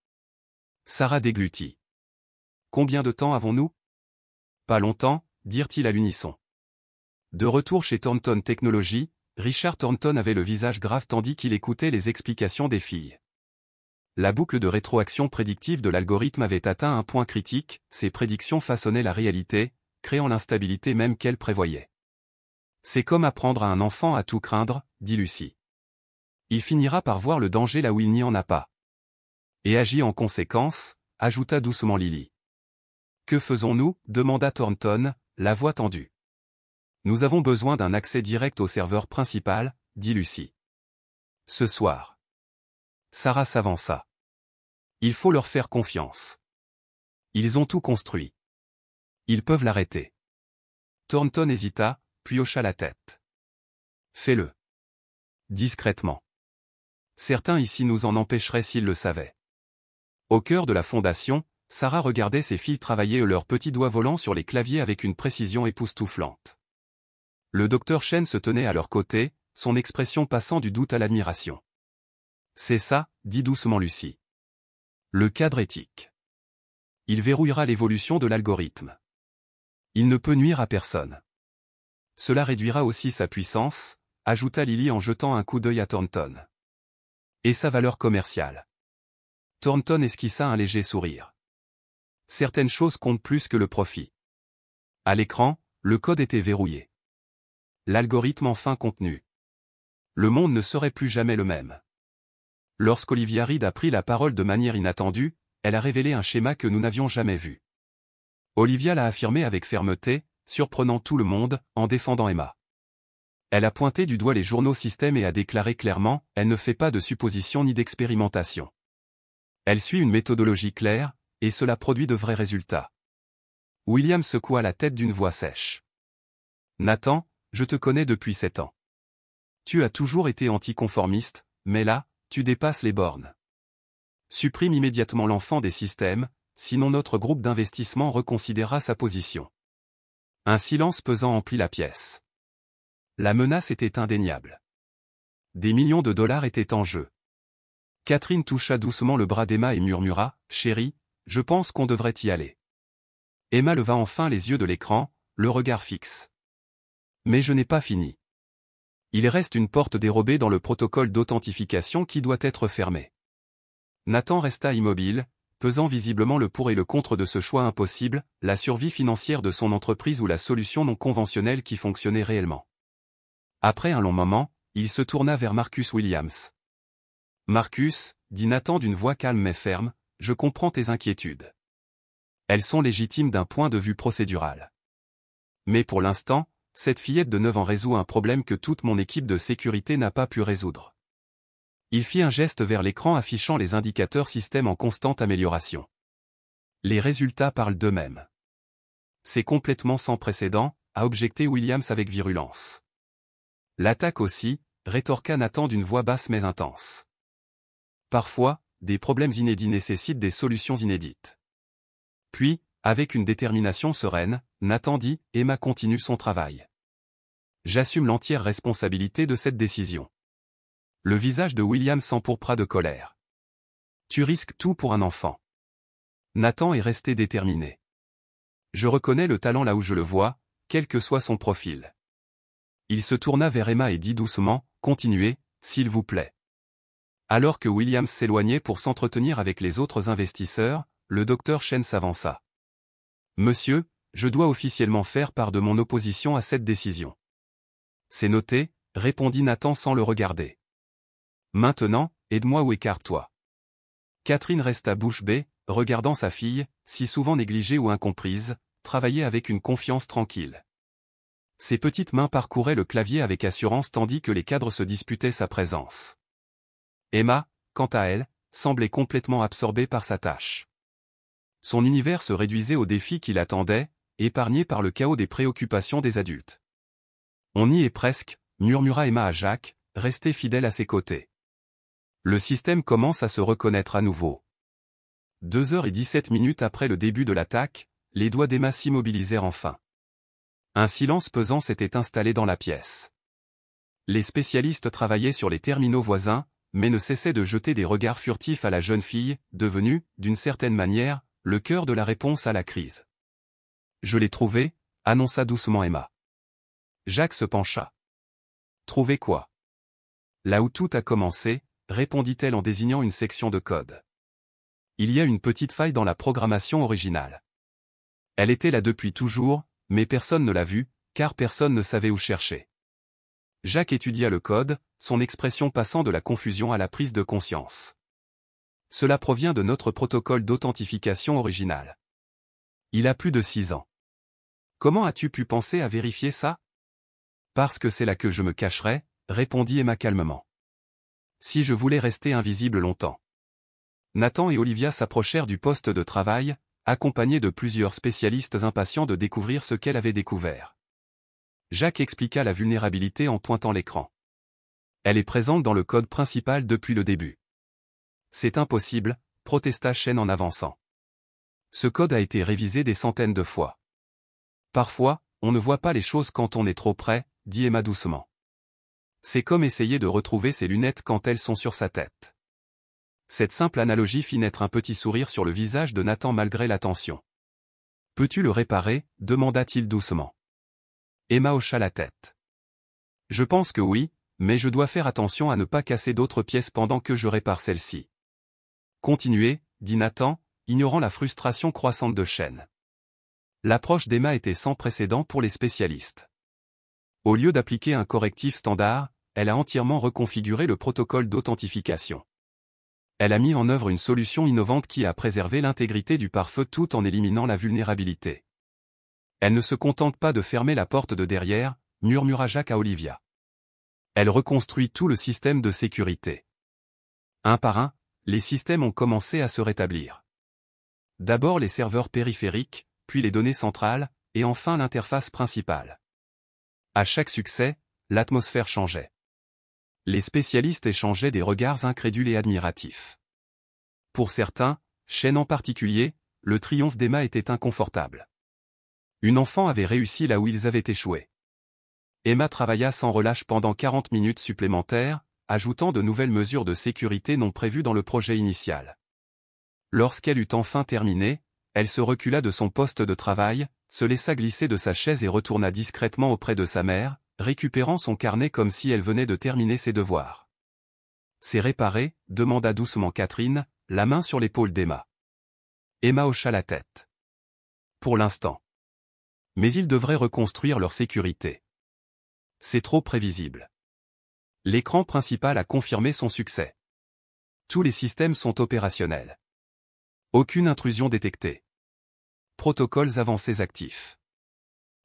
Sarah déglutit. Combien de temps avons-nous ? Pas longtemps, dirent-ils à l'unisson. De retour chez Thornton Technologies, Richard Thornton avait le visage grave tandis qu'il écoutait les explications des filles. La boucle de rétroaction prédictive de l'algorithme avait atteint un point critique, ses prédictions façonnaient la réalité, créant l'instabilité même qu'elle prévoyait. C'est comme apprendre à un enfant à tout craindre, dit Lucie. Il finira par voir le danger là où il n'y en a pas. Et agit en conséquence, ajouta doucement Lily. Que faisons-nous ? Demanda Thornton, la voix tendue. Nous avons besoin d'un accès direct au serveur principal, dit Lucie. Ce soir. Sarah s'avança. Il faut leur faire confiance. Ils ont tout construit. Ils peuvent l'arrêter. Thornton hésita, puis hocha la tête. Fais-le. Discrètement. Certains ici nous en empêcheraient s'ils le savaient. Au cœur de la fondation, Sarah regardait ses filles travailler leurs petits doigts volants sur les claviers avec une précision époustouflante. Le docteur Chen se tenait à leur côté, son expression passant du doute à l'admiration. C'est ça, dit doucement Lucie. Le cadre éthique. Il verrouillera l'évolution de l'algorithme. Il ne peut nuire à personne. Cela réduira aussi sa puissance, ajouta Lily en jetant un coup d'œil à Thornton. Et sa valeur commerciale. Thornton esquissa un léger sourire. Certaines choses comptent plus que le profit. À l'écran, le code était verrouillé. L'algorithme enfin contenu. Le monde ne serait plus jamais le même. Lorsqu'Olivia Reed a pris la parole de manière inattendue, elle a révélé un schéma que nous n'avions jamais vu. Olivia l'a affirmé avec fermeté, surprenant tout le monde, en défendant Emma. Elle a pointé du doigt les journaux système et a déclaré clairement, elle ne fait pas de suppositions ni d'expérimentation. Elle suit une méthodologie claire, et cela produit de vrais résultats. William secoua la tête d'une voix sèche. Nathan, je te connais depuis 7 ans. Tu as toujours été anticonformiste, mais là, tu dépasses les bornes. Supprime immédiatement l'enfant des systèmes, sinon notre groupe d'investissement reconsidérera sa position. Un silence pesant emplit la pièce. La menace était indéniable. Des millions de dollars étaient en jeu. Catherine toucha doucement le bras d'Emma et murmura, « Chérie, je pense qu'on devrait y aller. » Emma leva enfin les yeux de l'écran, le regard fixe. « Mais je n'ai pas fini. Il reste une porte dérobée dans le protocole d'authentification qui doit être fermée. » Nathan resta immobile, pesant visiblement le pour et le contre de ce choix impossible, la survie financière de son entreprise ou la solution non conventionnelle qui fonctionnait réellement. Après un long moment, il se tourna vers Marcus Williams. « Marcus, dit Nathan d'une voix calme mais ferme, je comprends tes inquiétudes. Elles sont légitimes d'un point de vue procédural. Mais pour l'instant, cette fillette de 9 ans résout un problème que toute mon équipe de sécurité n'a pas pu résoudre. » Il fit un geste vers l'écran affichant les indicateurs système en constante amélioration. Les résultats parlent d'eux-mêmes. C'est complètement sans précédent, a objecté Williams avec virulence. L'attaque aussi, rétorqua Nathan d'une voix basse mais intense. Parfois, des problèmes inédits nécessitent des solutions inédites. Puis, avec une détermination sereine, Nathan dit, Emma continue son travail. J'assume l'entière responsabilité de cette décision. Le visage de William s'empourpra de colère. Tu risques tout pour un enfant. Nathan est resté déterminé. Je reconnais le talent là où je le vois, quel que soit son profil. Il se tourna vers Emma et dit doucement, continuez, s'il vous plaît. Alors que Williams s'éloignait pour s'entretenir avec les autres investisseurs, le docteur Chen s'avança. Monsieur, je dois officiellement faire part de mon opposition à cette décision. C'est noté, répondit Nathan sans le regarder. Maintenant, aide-moi ou écarte-toi. Catherine resta bouche bée, regardant sa fille, si souvent négligée ou incomprise, travailler avec une confiance tranquille. Ses petites mains parcouraient le clavier avec assurance tandis que les cadres se disputaient sa présence. Emma, quant à elle, semblait complètement absorbée par sa tâche. Son univers se réduisait aux défis qui l'attendaient, épargné par le chaos des préoccupations des adultes. On y est presque, murmura Emma à Jacques, resté fidèle à ses côtés. Le système commence à se reconnaître à nouveau. 2h17 après le début de l'attaque, les doigts d'Emma s'immobilisèrent enfin. Un silence pesant s'était installé dans la pièce. Les spécialistes travaillaient sur les terminaux voisins, mais ne cessaient de jeter des regards furtifs à la jeune fille, devenue, d'une certaine manière, le cœur de la réponse à la crise. « Je l'ai trouvé », annonça doucement Emma. Jacques se pencha. « Trouvé quoi ?» Là où tout a commencé, répondit-elle en désignant une section de code. Il y a une petite faille dans la programmation originale. Elle était là depuis toujours, mais personne ne l'a vue, car personne ne savait où chercher. Jacques étudia le code, son expression passant de la confusion à la prise de conscience. Cela provient de notre protocole d'authentification original. Il a plus de 6 ans. Comment as-tu pu penser à vérifier ça? Parce que c'est là que je me cacherai, répondit Emma calmement. Si je voulais rester invisible longtemps. Nathan et Olivia s'approchèrent du poste de travail, accompagnés de plusieurs spécialistes impatients de découvrir ce qu'elle avait découvert. Jacques expliqua la vulnérabilité en pointant l'écran. Elle est présente dans le code principal depuis le début. C'est impossible, protesta Chen en avançant. Ce code a été révisé des centaines de fois. Parfois, on ne voit pas les choses quand on est trop près, dit Emma doucement. C'est comme essayer de retrouver ses lunettes quand elles sont sur sa tête. Cette simple analogie fit naître un petit sourire sur le visage de Nathan malgré la tension. Peux-tu le réparer? Demanda-t-il doucement. Emma hocha la tête. Je pense que oui, mais je dois faire attention à ne pas casser d'autres pièces pendant que je répare celle-ci. Continuez, dit Nathan, ignorant la frustration croissante de Chen. L'approche d'Emma était sans précédent pour les spécialistes. Au lieu d'appliquer un correctif standard, elle a entièrement reconfiguré le protocole d'authentification. Elle a mis en œuvre une solution innovante qui a préservé l'intégrité du pare-feu tout en éliminant la vulnérabilité. Elle ne se contente pas de fermer la porte de derrière, murmura Jacques à Olivia. Elle reconstruit tout le système de sécurité. Un par un, les systèmes ont commencé à se rétablir. D'abord les serveurs périphériques, puis les données centrales, et enfin l'interface principale. À chaque succès, l'atmosphère changeait. Les spécialistes échangeaient des regards incrédules et admiratifs. Pour certains, Chen en particulier, le triomphe d'Emma était inconfortable. Une enfant avait réussi là où ils avaient échoué. Emma travailla sans relâche pendant 40 minutes supplémentaires, ajoutant de nouvelles mesures de sécurité non prévues dans le projet initial. Lorsqu'elle eut enfin terminé, elle se recula de son poste de travail, se laissa glisser de sa chaise et retourna discrètement auprès de sa mère, récupérant son carnet comme si elle venait de terminer ses devoirs. « C'est réparé ?» demanda doucement Catherine, la main sur l'épaule d'Emma. Emma hocha la tête. Pour l'instant. Mais ils devraient reconstruire leur sécurité. C'est trop prévisible. L'écran principal a confirmé son succès. Tous les systèmes sont opérationnels. Aucune intrusion détectée. Protocoles avancés actifs.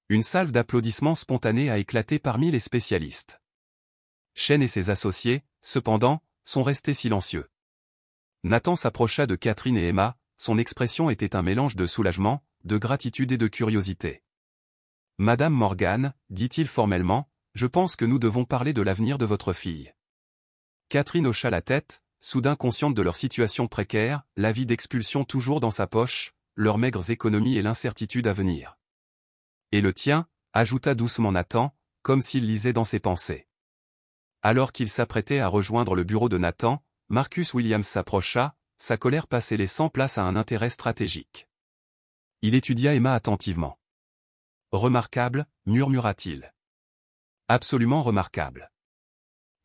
Une salve d'applaudissements spontanés a éclaté parmi les spécialistes. Chen et ses associés, cependant, sont restés silencieux. Nathan s'approcha de Catherine et Emma, son expression était un mélange de soulagement, de gratitude et de curiosité. « Madame Morgan, dit-il formellement, je pense que nous devons parler de l'avenir de votre fille. » Catherine hocha la tête, soudain consciente de leur situation précaire, l'avis d'expulsion toujours dans sa poche, leurs maigres économies et l'incertitude à venir. « Et le tien » ajouta doucement Nathan, comme s'il lisait dans ses pensées. Alors qu'il s'apprêtait à rejoindre le bureau de Nathan, Marcus Williams s'approcha, sa colère passait laissant place à un intérêt stratégique. Il étudia Emma attentivement. « Remarquable » murmura-t-il. « Absolument remarquable. »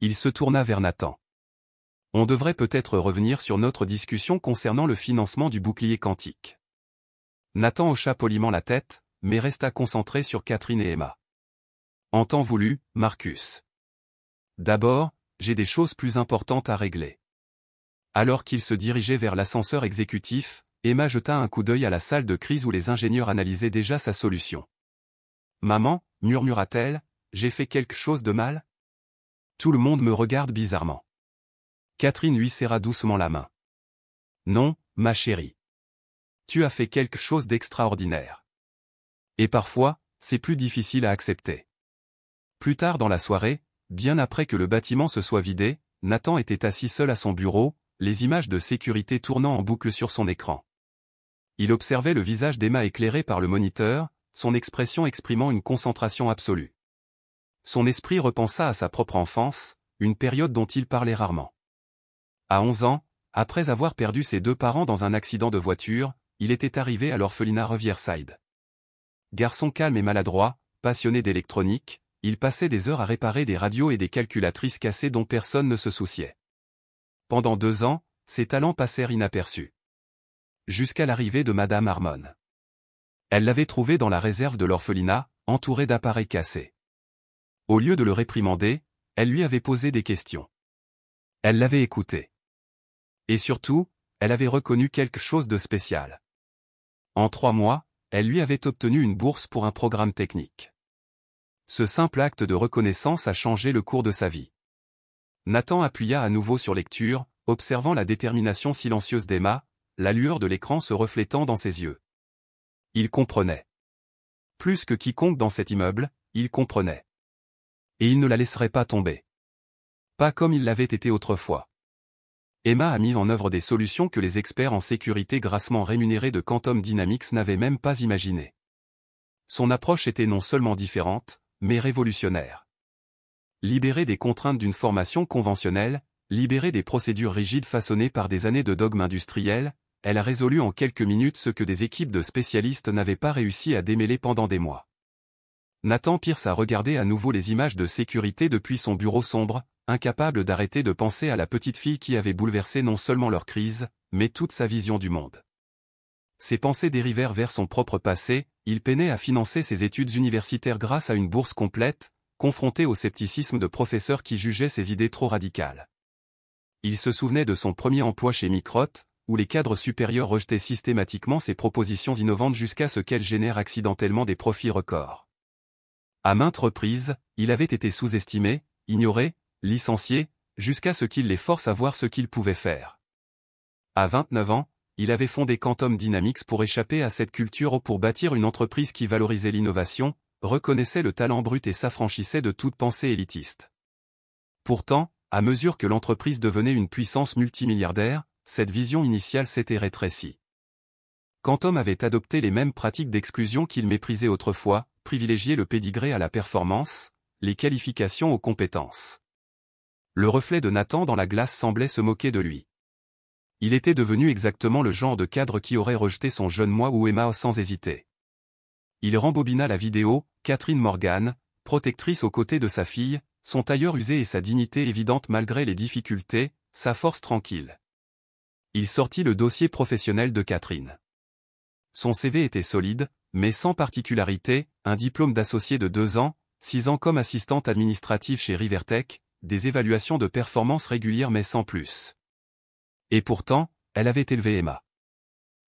Il se tourna vers Nathan. « On devrait peut-être revenir sur notre discussion concernant le financement du bouclier quantique. » Nathan hocha poliment la tête, mais resta concentré sur Catherine et Emma. « En temps voulu, Marcus. D'abord, j'ai des choses plus importantes à régler. » Alors qu'il se dirigeait vers l'ascenseur exécutif, Emma jeta un coup d'œil à la salle de crise où les ingénieurs analysaient déjà sa solution. « Maman, murmura-t-elle, j'ai fait quelque chose de mal ? Tout le monde me regarde bizarrement. » Catherine lui serra doucement la main. « Non, ma chérie. Tu as fait quelque chose d'extraordinaire. Et parfois, c'est plus difficile à accepter. » Plus tard dans la soirée, bien après que le bâtiment se soit vidé, Nathan était assis seul à son bureau, les images de sécurité tournant en boucle sur son écran. Il observait le visage d'Emma éclairé par le moniteur, son expression exprimant une concentration absolue. Son esprit repensa à sa propre enfance, une période dont il parlait rarement. À 11 ans, après avoir perdu ses deux parents dans un accident de voiture, il était arrivé à l'orphelinat Riverside. Garçon calme et maladroit, passionné d'électronique, il passait des heures à réparer des radios et des calculatrices cassées dont personne ne se souciait. Pendant 2 ans, ses talents passèrent inaperçus. Jusqu'à l'arrivée de Madame Harmon. Elle l'avait trouvé dans la réserve de l'orphelinat, entouré d'appareils cassés. Au lieu de le réprimander, elle lui avait posé des questions. Elle l'avait écouté. Et surtout, elle avait reconnu quelque chose de spécial. En 3 mois, elle lui avait obtenu une bourse pour un programme technique. Ce simple acte de reconnaissance a changé le cours de sa vie. Nathan appuya à nouveau sur lecture, observant la détermination silencieuse d'Emma, la lueur de l'écran se reflétant dans ses yeux. Il comprenait. Plus que quiconque dans cet immeuble, il comprenait. Et il ne la laisserait pas tomber. Pas comme il l'avait été autrefois. Emma a mis en œuvre des solutions que les experts en sécurité grassement rémunérés de Quantum Dynamics n'avaient même pas imaginées. Son approche était non seulement différente, mais révolutionnaire. Libérée des contraintes d'une formation conventionnelle, libérée des procédures rigides façonnées par des années de dogmes industriels, elle a résolu en quelques minutes ce que des équipes de spécialistes n'avaient pas réussi à démêler pendant des mois. Nathan Pierce a regardé à nouveau les images de sécurité depuis son bureau sombre, incapable d'arrêter de penser à la petite fille qui avait bouleversé non seulement leur crise, mais toute sa vision du monde. Ses pensées dérivèrent vers son propre passé, il peinait à financer ses études universitaires grâce à une bourse complète, confronté au scepticisme de professeurs qui jugeaient ses idées trop radicales. il se souvenait de son premier emploi chez Microt, où les cadres supérieurs rejetaient systématiquement ses propositions innovantes jusqu'à ce qu'elles génèrent accidentellement des profits records. À maintes reprises, il avait été sous-estimé, ignoré, licencié, jusqu'à ce qu'il les force à voir ce qu'il pouvait faire. À 29 ans, il avait fondé Quantum Dynamics pour échapper à cette culture ou pour bâtir une entreprise qui valorisait l'innovation, reconnaissait le talent brut et s'affranchissait de toute pensée élitiste. Pourtant, à mesure que l'entreprise devenait une puissance multimilliardaire, cette vision initiale s'était rétrécie. Quantum avait adopté les mêmes pratiques d'exclusion qu'il méprisait autrefois, privilégier le pédigré à la performance, les qualifications aux compétences. Le reflet de Nathan dans la glace semblait se moquer de lui. Il était devenu exactement le genre de cadre qui aurait rejeté son jeune moi ou Emma sans hésiter. Il rembobina la vidéo, Catherine Morgan, protectrice aux côtés de sa fille, son tailleur usé et sa dignité évidente malgré les difficultés, sa force tranquille. Il sortit le dossier professionnel de Catherine. Son CV était solide, mais sans particularité, un diplôme d'associé de 2 ans, 6 ans comme assistante administrative chez Rivertech, des évaluations de performance régulières mais sans plus. Et pourtant, elle avait élevé Emma.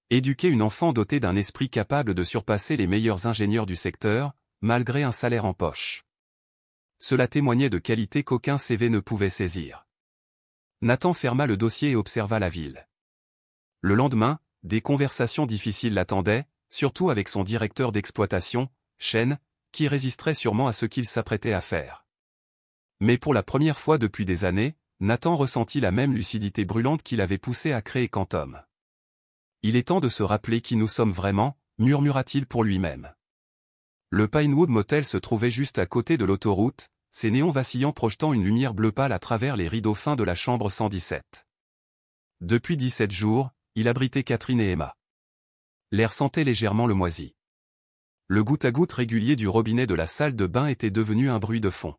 Éduqué une enfant dotée d'un esprit capable de surpasser les meilleurs ingénieurs du secteur, malgré un salaire en poche. Cela témoignait de qualités qu'aucun CV ne pouvait saisir. Nathan ferma le dossier et observa la ville. Le lendemain, des conversations difficiles l'attendaient, surtout avec son directeur d'exploitation, Chen, qui résisterait sûrement à ce qu'il s'apprêtait à faire. Mais pour la première fois depuis des années, Nathan ressentit la même lucidité brûlante qui l'avait poussé à créer Quantum. Il est temps de se rappeler qui nous sommes vraiment, murmura-t-il pour lui-même. Le Pinewood Motel se trouvait juste à côté de l'autoroute, ses néons vacillants projetant une lumière bleu pâle à travers les rideaux fins de la chambre 117. Depuis 17 jours, il abritait Catherine et Emma. L'air sentait légèrement le moisi. Le goutte-à-goutte régulier du robinet de la salle de bain était devenu un bruit de fond.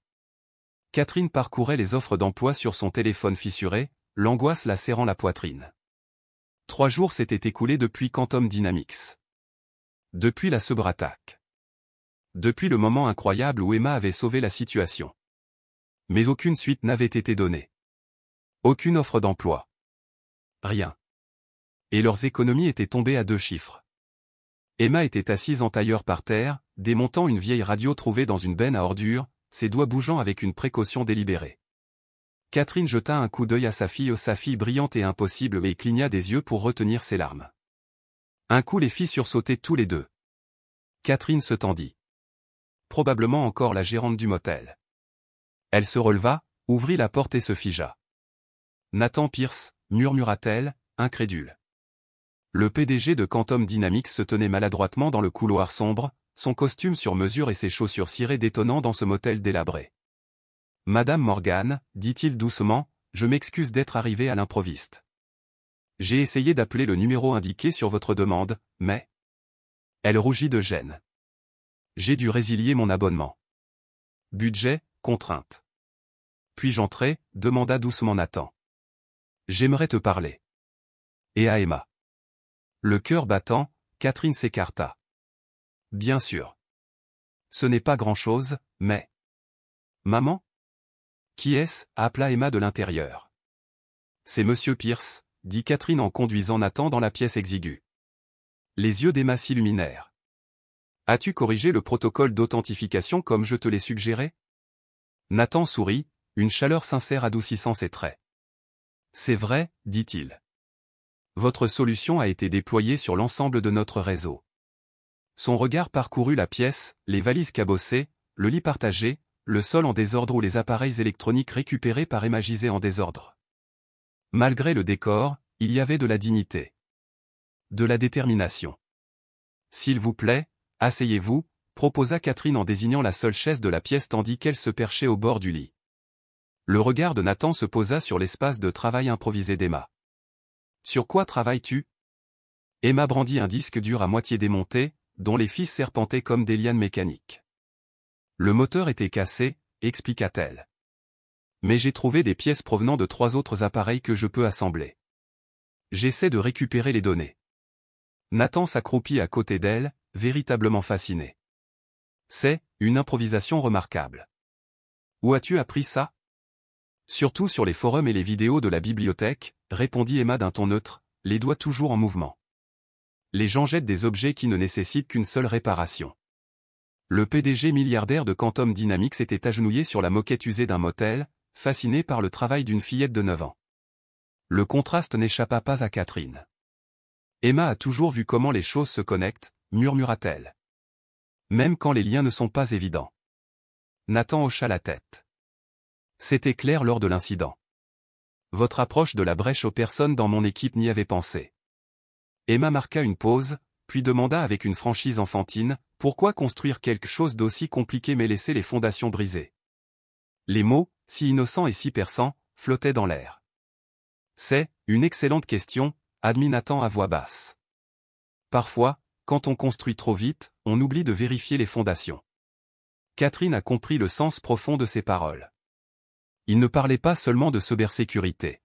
Catherine parcourait les offres d'emploi sur son téléphone fissuré, l'angoisse la serrant la poitrine. 3 jours s'étaient écoulés depuis Quantum Dynamics. Depuis la cyberattaque. Depuis le moment incroyable où Emma avait sauvé la situation. Mais aucune suite n'avait été donnée. Aucune offre d'emploi. Rien. Et leurs économies étaient tombées à 2 chiffres. Emma était assise en tailleur par terre, démontant une vieille radio trouvée dans une benne à ordures, ses doigts bougeant avec une précaution délibérée. Catherine jeta un coup d'œil à sa fille brillante et impossible et cligna des yeux pour retenir ses larmes. Un coup les fit sursauter tous les deux. Catherine se tendit. Probablement encore la gérante du motel. Elle se releva, ouvrit la porte et se figea. Nathan Pierce, murmura-t-elle, incrédule. Le PDG de Quantum Dynamics se tenait maladroitement dans le couloir sombre, son costume sur mesure et ses chaussures cirées détonnant dans ce motel délabré. « Madame Morgan, dit-il doucement, je m'excuse d'être arrivé à l'improviste. J'ai essayé d'appeler le numéro indiqué sur votre demande, mais... » Elle rougit de gêne. « J'ai dû résilier mon abonnement. Budget, contrainte. »« Puis-je entrer ?» demanda doucement Nathan. « J'aimerais te parler. » Et à Emma. Le cœur battant, Catherine s'écarta. « Bien sûr. Ce n'est pas grand-chose, mais... »« Maman ? » Qui est-ce ? Appela Emma de l'intérieur. « C'est Monsieur Pierce, » dit Catherine en conduisant Nathan dans la pièce exiguë. Les yeux d'Emma s'illuminèrent. « As-tu corrigé le protocole d'authentification comme je te l'ai suggéré ?» Nathan sourit, une chaleur sincère adoucissant ses traits. « C'est vrai, dit-il. Votre solution a été déployée sur l'ensemble de notre réseau. » Son regard parcourut la pièce, les valises cabossées, le lit partagé, le sol en désordre ou les appareils électroniques récupérés par Emma gisaient en désordre. Malgré le décor, il y avait de la dignité. De la détermination. « S'il vous plaît, asseyez-vous », proposa Catherine en désignant la seule chaise de la pièce tandis qu'elle se perchait au bord du lit. Le regard de Nathan se posa sur l'espace de travail improvisé d'Emma. « Sur quoi travailles-tu » Emma brandit un disque dur à moitié démonté, dont les fils serpentaient comme des lianes mécaniques. Le moteur était cassé, expliqua-t-elle. Mais j'ai trouvé des pièces provenant de 3 autres appareils que je peux assembler. J'essaie de récupérer les données. Nathan s'accroupit à côté d'elle, véritablement fasciné. C'est une improvisation remarquable. Où as-tu appris ça ? Surtout sur les forums et les vidéos de la bibliothèque, répondit Emma d'un ton neutre, les doigts toujours en mouvement. Les gens jettent des objets qui ne nécessitent qu'une seule réparation. Le PDG milliardaire de Quantum Dynamics était agenouillé sur la moquette usée d'un motel, fasciné par le travail d'une fillette de 9 ans. Le contraste n'échappa pas à Catherine. Emma a toujours vu comment les choses se connectent, murmura-t-elle. Même quand les liens ne sont pas évidents. Nathan hocha la tête. C'était clair lors de l'incident. Votre approche de la brèche aux personnes dans mon équipe n'y avait pensé. Emma marqua une pause, puis demanda avec une franchise enfantine, pourquoi construire quelque chose d'aussi compliqué mais laisser les fondations brisées? Les mots, si innocents et si perçants, flottaient dans l'air. C'est une excellente question, admit Nathan à voix basse. Parfois, quand on construit trop vite, on oublie de vérifier les fondations. Catherine a compris le sens profond de ces paroles. Il ne parlait pas seulement de cybersécurité.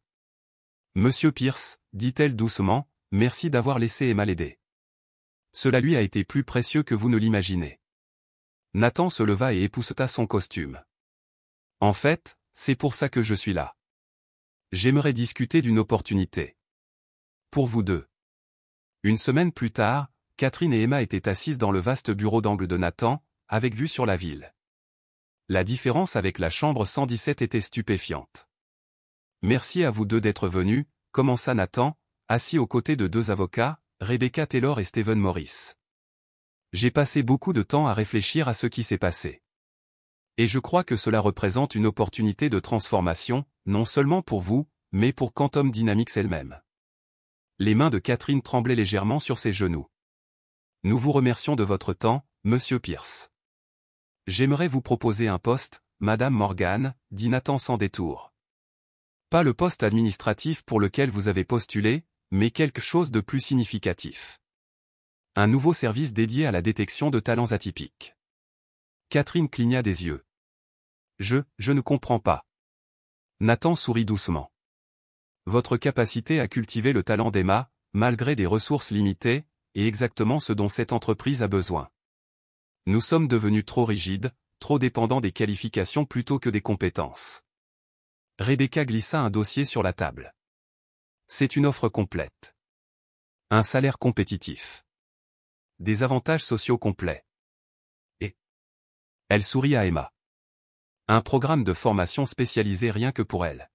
Monsieur Pierce, dit-elle doucement, merci d'avoir laissé Emma l'aider. Cela lui a été plus précieux que vous ne l'imaginez. Nathan se leva et épousseta son costume. En fait, c'est pour ça que je suis là. J'aimerais discuter d'une opportunité. Pour vous deux. Une semaine plus tard, Catherine et Emma étaient assises dans le vaste bureau d'angle de Nathan, avec vue sur la ville. La différence avec la chambre 117 était stupéfiante. Merci à vous deux d'être venus, commença Nathan, assis aux côtés de deux avocats, Rebecca Taylor et Stephen Morris. J'ai passé beaucoup de temps à réfléchir à ce qui s'est passé. Et je crois que cela représente une opportunité de transformation, non seulement pour vous, mais pour Quantum Dynamics elle-même. Les mains de Catherine tremblaient légèrement sur ses genoux. Nous vous remercions de votre temps, Monsieur Pierce. J'aimerais vous proposer un poste, Madame Morgan, dit Nathan sans détour. Pas le poste administratif pour lequel vous avez postulé, mais quelque chose de plus significatif. Un nouveau service dédié à la détection de talents atypiques. Catherine cligna des yeux. Je ne comprends pas. Nathan sourit doucement. Votre capacité à cultiver le talent d'Emma, malgré des ressources limitées, est exactement ce dont cette entreprise a besoin. Nous sommes devenus trop rigides, trop dépendants des qualifications plutôt que des compétences. Rebecca glissa un dossier sur la table. C'est une offre complète. Un salaire compétitif. Des avantages sociaux complets. Et elle sourit à Emma. Un programme de formation spécialisé rien que pour elle.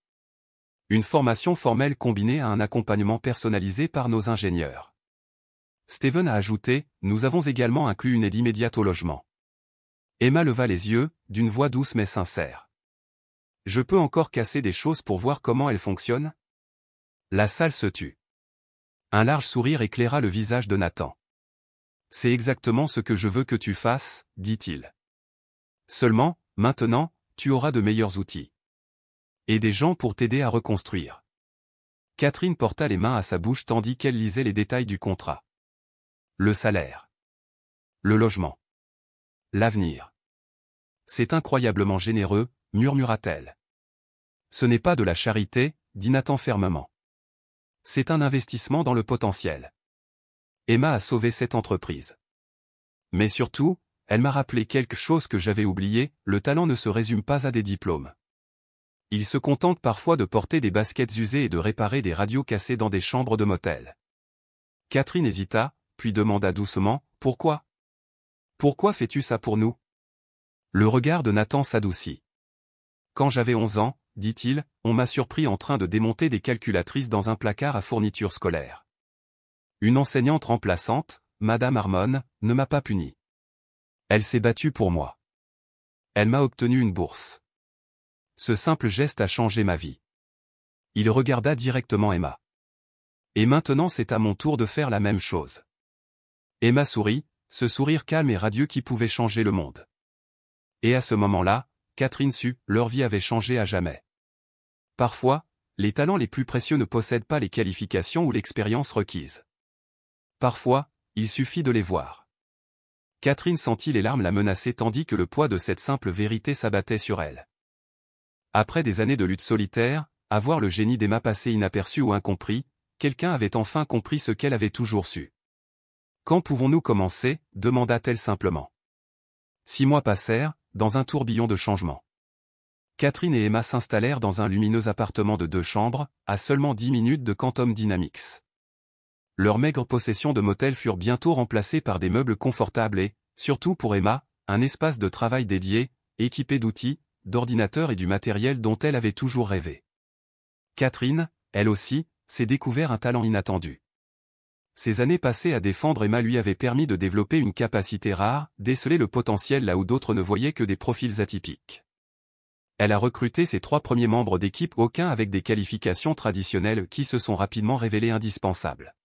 Une formation formelle combinée à un accompagnement personnalisé par nos ingénieurs. Steven a ajouté, nous avons également inclus une aide immédiate au logement. Emma leva les yeux, d'une voix douce mais sincère. Je peux encore casser des choses pour voir comment elles fonctionnent? La salle se tut. Un large sourire éclaira le visage de Nathan. C'est exactement ce que je veux que tu fasses, dit-il. Seulement, maintenant, tu auras de meilleurs outils. Et des gens pour t'aider à reconstruire. Catherine porta les mains à sa bouche tandis qu'elle lisait les détails du contrat. Le salaire. Le logement. L'avenir. C'est incroyablement généreux, murmura-t-elle. Ce n'est pas de la charité, dit Nathan fermement. C'est un investissement dans le potentiel. Emma a sauvé cette entreprise. Mais surtout, elle m'a rappelé quelque chose que j'avais oublié, le talent ne se résume pas à des diplômes. Il se contente parfois de porter des baskets usées et de réparer des radios cassées dans des chambres de motel. Catherine hésita, puis demanda doucement, « Pourquoi? Pourquoi fais-tu ça pour nous ?» Le regard de Nathan s'adoucit. Quand j'avais 11 ans, dit-il, on m'a surpris en train de démonter des calculatrices dans un placard à fournitures scolaires. Une enseignante remplaçante, Madame Harmon, ne m'a pas puni. Elle s'est battue pour moi. Elle m'a obtenu une bourse. Ce simple geste a changé ma vie. Il regarda directement Emma. Et maintenant c'est à mon tour de faire la même chose. Emma sourit, ce sourire calme et radieux qui pouvait changer le monde. Et à ce moment-là, Catherine sut, leur vie avait changé à jamais. Parfois, les talents les plus précieux ne possèdent pas les qualifications ou l'expérience requises. Parfois, il suffit de les voir. Catherine sentit les larmes la menacer tandis que le poids de cette simple vérité s'abattait sur elle. Après des années de lutte solitaire, à voir le génie d'Emma passer inaperçu ou incompris, quelqu'un avait enfin compris ce qu'elle avait toujours su. Quand pouvons-nous commencer, demanda-t-elle simplement. 6 mois passèrent, dans un tourbillon de changements. Catherine et Emma s'installèrent dans un lumineux appartement de 2 chambres, à seulement 10 minutes de Quantum Dynamics. Leurs maigres possessions de motel furent bientôt remplacées par des meubles confortables et, surtout pour Emma, un espace de travail dédié, équipé d'outils, d'ordinateurs et du matériel dont elle avait toujours rêvé. Catherine, elle aussi, s'est découvert un talent inattendu. Ces années passées à défendre Emma lui avaient permis de développer une capacité rare, déceler le potentiel là où d'autres ne voyaient que des profils atypiques. Elle a recruté ses 3 premiers membres d'équipe, aucun avec des qualifications traditionnelles qui se sont rapidement révélées indispensables.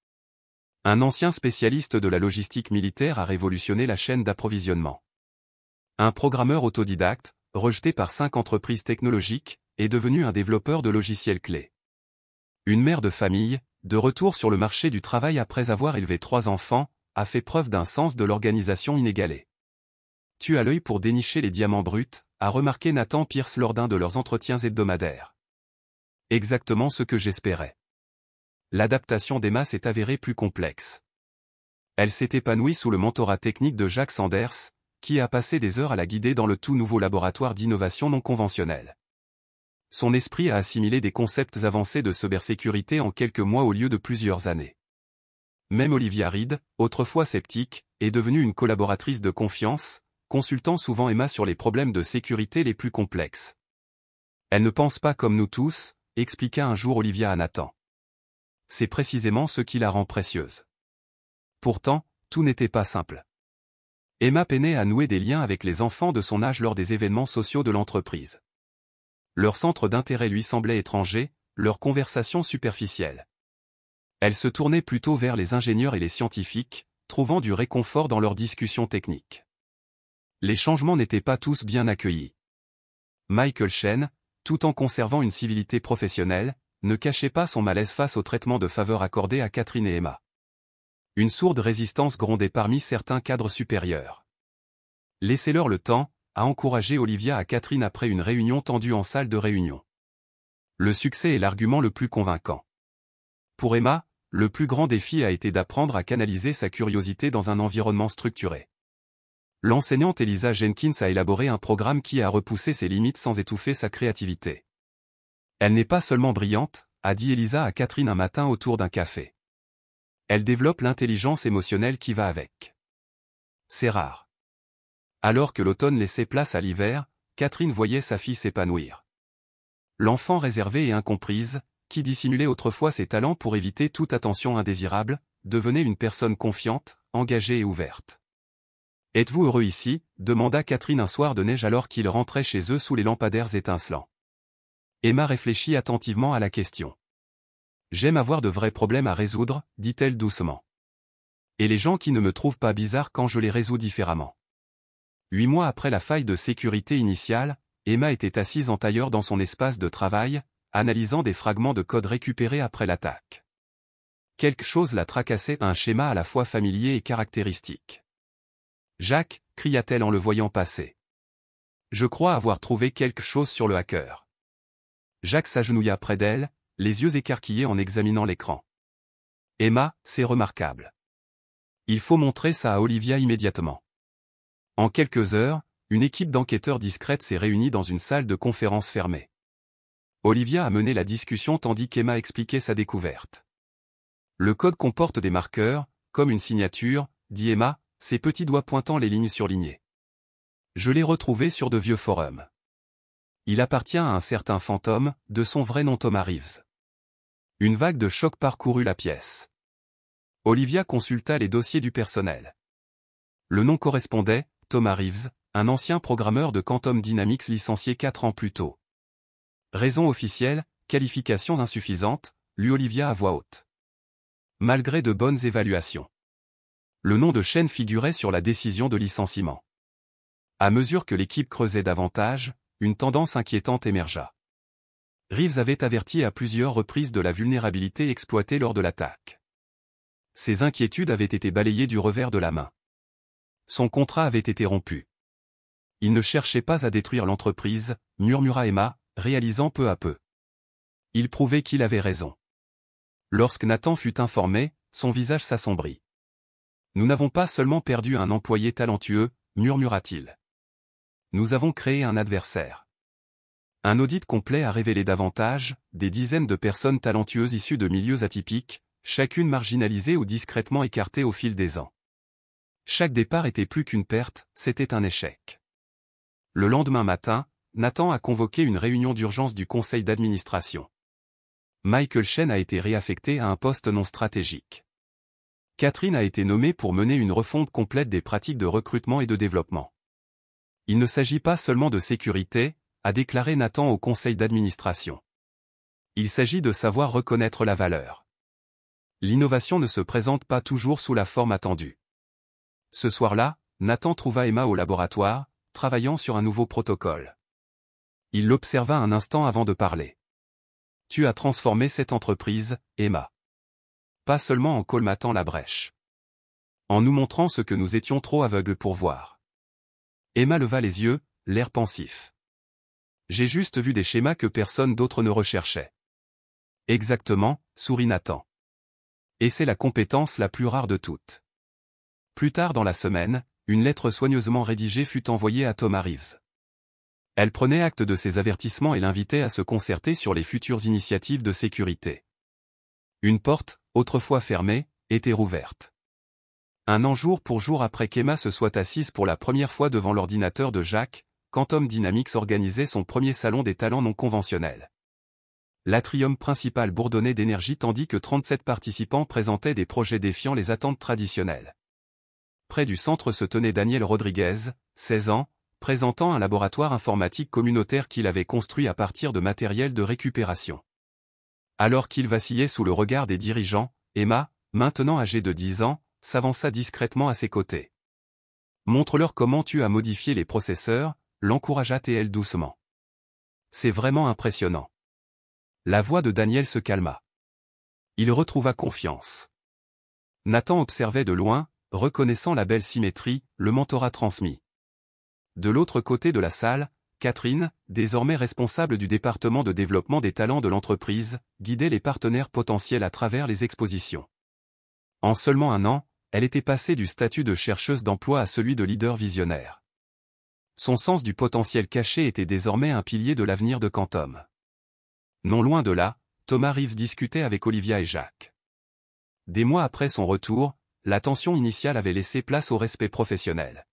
Un ancien spécialiste de la logistique militaire a révolutionné la chaîne d'approvisionnement. Un programmeur autodidacte, rejeté par 5 entreprises technologiques, est devenu un développeur de logiciels clés. Une mère de famille, de retour sur le marché du travail après avoir élevé 3 enfants, a fait preuve d'un sens de l'organisation inégalé. Tu as l'œil pour dénicher les diamants bruts, a remarqué Nathan Pierce lors d'un de leurs entretiens hebdomadaires. Exactement ce que j'espérais. L'adaptation d'Emma s'est avérée plus complexe. Elle s'est épanouie sous le mentorat technique de Jacques Sanders, qui a passé des heures à la guider dans le tout nouveau laboratoire d'innovation non conventionnelle. Son esprit a assimilé des concepts avancés de cybersécurité en quelques mois au lieu de plusieurs années. Même Olivia Reed, autrefois sceptique, est devenue une collaboratrice de confiance, consultant souvent Emma sur les problèmes de sécurité les plus complexes. Elle ne pense pas comme nous tous, expliqua un jour Olivia à Nathan. C'est précisément ce qui la rend précieuse. Pourtant, tout n'était pas simple. Emma peinait à nouer des liens avec les enfants de son âge lors des événements sociaux de l'entreprise. Leur centre d'intérêt lui semblait étranger, leurs conversations superficielles. Elle se tournait plutôt vers les ingénieurs et les scientifiques, trouvant du réconfort dans leurs discussions techniques. Les changements n'étaient pas tous bien accueillis. Michael Chen, tout en conservant une civilité professionnelle, ne cachait pas son malaise face au traitement de faveur accordé à Catherine et Emma. Une sourde résistance grondait parmi certains cadres supérieurs. Laissez-leur le temps, a encouragé Olivia à Catherine après une réunion tendue en salle de réunion. Le succès est l'argument le plus convaincant. Pour Emma, le plus grand défi a été d'apprendre à canaliser sa curiosité dans un environnement structuré. L'enseignante Elisa Jenkins a élaboré un programme qui a repoussé ses limites sans étouffer sa créativité. Elle n'est pas seulement brillante, a dit Elisa à Catherine un matin autour d'un café. Elle développe l'intelligence émotionnelle qui va avec. C'est rare. Alors que l'automne laissait place à l'hiver, Catherine voyait sa fille s'épanouir. L'enfant réservée et incomprise, qui dissimulait autrefois ses talents pour éviter toute attention indésirable, devenait une personne confiante, engagée et ouverte. « Êtes-vous heureux ici ?» demanda Catherine un soir de neige alors qu'ils rentraient chez eux sous les lampadaires étincelants. Emma réfléchit attentivement à la question. « J'aime avoir de vrais problèmes à résoudre, dit-elle doucement. Et les gens qui ne me trouvent pas bizarre quand je les résous différemment. » 8 mois après la faille de sécurité initiale, Emma était assise en tailleur dans son espace de travail, analysant des fragments de code récupérés après l'attaque. Quelque chose la tracassait, un schéma à la fois familier et caractéristique. « Jacques » cria-t-elle en le voyant passer. « Je crois avoir trouvé quelque chose sur le hacker. » Jacques s'agenouilla près d'elle, les yeux écarquillés en examinant l'écran. « Emma, c'est remarquable. Il faut montrer ça à Olivia immédiatement. » En quelques heures, une équipe d'enquêteurs discrète s'est réunie dans une salle de conférence fermée. Olivia a mené la discussion tandis qu'Emma expliquait sa découverte. Le code comporte des marqueurs, comme une signature, dit Emma, ses petits doigts pointant les lignes surlignées. Je l'ai retrouvé sur de vieux forums. Il appartient à un certain fantôme, de son vrai nom Thomas Reeves. Une vague de choc parcourut la pièce. Olivia consulta les dossiers du personnel. Le nom correspondait, Thomas Reeves, un ancien programmeur de Quantum Dynamics licencié 4 ans plus tôt. Raison officielle, qualifications insuffisantes, lut Olivia à voix haute. Malgré de bonnes évaluations. Le nom de Chen figurait sur la décision de licenciement. À mesure que l'équipe creusait davantage, une tendance inquiétante émergea. Reeves avait averti à plusieurs reprises de la vulnérabilité exploitée lors de l'attaque. Ces inquiétudes avaient été balayées du revers de la main. Son contrat avait été rompu. Il ne cherchait pas à détruire l'entreprise, murmura Emma, réalisant peu à peu. Il prouvait qu'il avait raison. Lorsque Nathan fut informé, son visage s'assombrit. Nous n'avons pas seulement perdu un employé talentueux, murmura-t-il. Nous avons créé un adversaire. Un audit complet a révélé davantage, des dizaines de personnes talentueuses issues de milieux atypiques, chacune marginalisée ou discrètement écartée au fil des ans. Chaque départ était plus qu'une perte, c'était un échec. Le lendemain matin, Nathan a convoqué une réunion d'urgence du conseil d'administration. Michael Chen a été réaffecté à un poste non stratégique. Catherine a été nommée pour mener une refonte complète des pratiques de recrutement et de développement. Il ne s'agit pas seulement de sécurité, a déclaré Nathan au conseil d'administration. Il s'agit de savoir reconnaître la valeur. L'innovation ne se présente pas toujours sous la forme attendue. Ce soir-là, Nathan trouva Emma au laboratoire, travaillant sur un nouveau protocole. Il l'observa un instant avant de parler. « Tu as transformé cette entreprise, Emma. Pas seulement en colmatant la brèche. En nous montrant ce que nous étions trop aveugles pour voir. » Emma leva les yeux, l'air pensif. « J'ai juste vu des schémas que personne d'autre ne recherchait. » Exactement, sourit Nathan. Et c'est la compétence la plus rare de toutes. Plus tard dans la semaine, une lettre soigneusement rédigée fut envoyée à Thomas Reeves. Elle prenait acte de ses avertissements et l'invitait à se concerter sur les futures initiatives de sécurité. Une porte, autrefois fermée, était rouverte. Un an jour pour jour après qu'Emma se soit assise pour la première fois devant l'ordinateur de Jacques, Quantum Dynamics organisait son premier salon des talents non conventionnels. L'atrium principal bourdonnait d'énergie tandis que 37 participants présentaient des projets défiant les attentes traditionnelles. Près du centre se tenait Daniel Rodriguez, 16 ans, présentant un laboratoire informatique communautaire qu'il avait construit à partir de matériel de récupération. Alors qu'il vacillait sous le regard des dirigeants, Emma, maintenant âgée de 10 ans, s'avança discrètement à ses côtés. « Montre-leur comment tu as modifié les processeurs », l'encouragea-t-elle doucement. « C'est vraiment impressionnant. » La voix de Daniel se calma. Il retrouva confiance. Nathan observait de loin, reconnaissant la belle symétrie, le mentorat transmis. De l'autre côté de la salle, Catherine, désormais responsable du département de développement des talents de l'entreprise, guidait les partenaires potentiels à travers les expositions. En seulement un an, elle était passée du statut de chercheuse d'emploi à celui de leader visionnaire. Son sens du potentiel caché était désormais un pilier de l'avenir de Quantum. Non loin de là, Thomas Reeves discutait avec Olivia et Jacques. Des mois après son retour, la tension initiale avait laissé place au respect professionnel.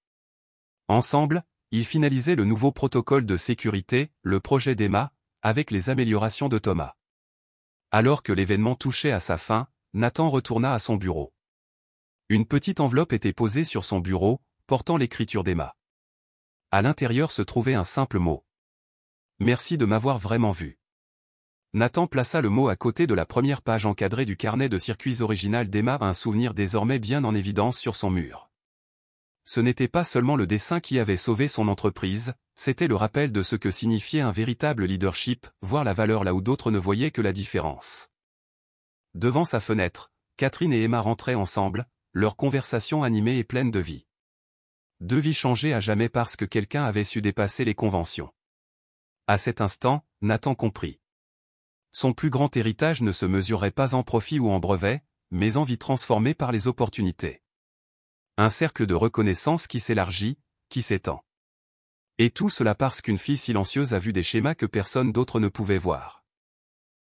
Ensemble, ils finalisaient le nouveau protocole de sécurité, le projet d'Emma, avec les améliorations de Thomas. Alors que l'événement touchait à sa fin, Nathan retourna à son bureau. Une petite enveloppe était posée sur son bureau, portant l'écriture d'Emma. À l'intérieur se trouvait un simple mot. « Merci de m'avoir vraiment vu. » Nathan plaça le mot à côté de la première page encadrée du carnet de circuits original d'Emma, un souvenir désormais bien en évidence sur son mur. Ce n'était pas seulement le dessin qui avait sauvé son entreprise, c'était le rappel de ce que signifiait un véritable leadership, voir la valeur là où d'autres ne voyaient que la différence. Devant sa fenêtre, Catherine et Emma rentraient ensemble, leur conversation animée et pleine de vie. Deux vies changées à jamais parce que quelqu'un avait su dépasser les conventions. À cet instant, Nathan comprit. Son plus grand héritage ne se mesurait pas en profit ou en brevet, mais en vie transformée par les opportunités. Un cercle de reconnaissance qui s'élargit, qui s'étend. Et tout cela parce qu'une fille silencieuse a vu des schémas que personne d'autre ne pouvait voir.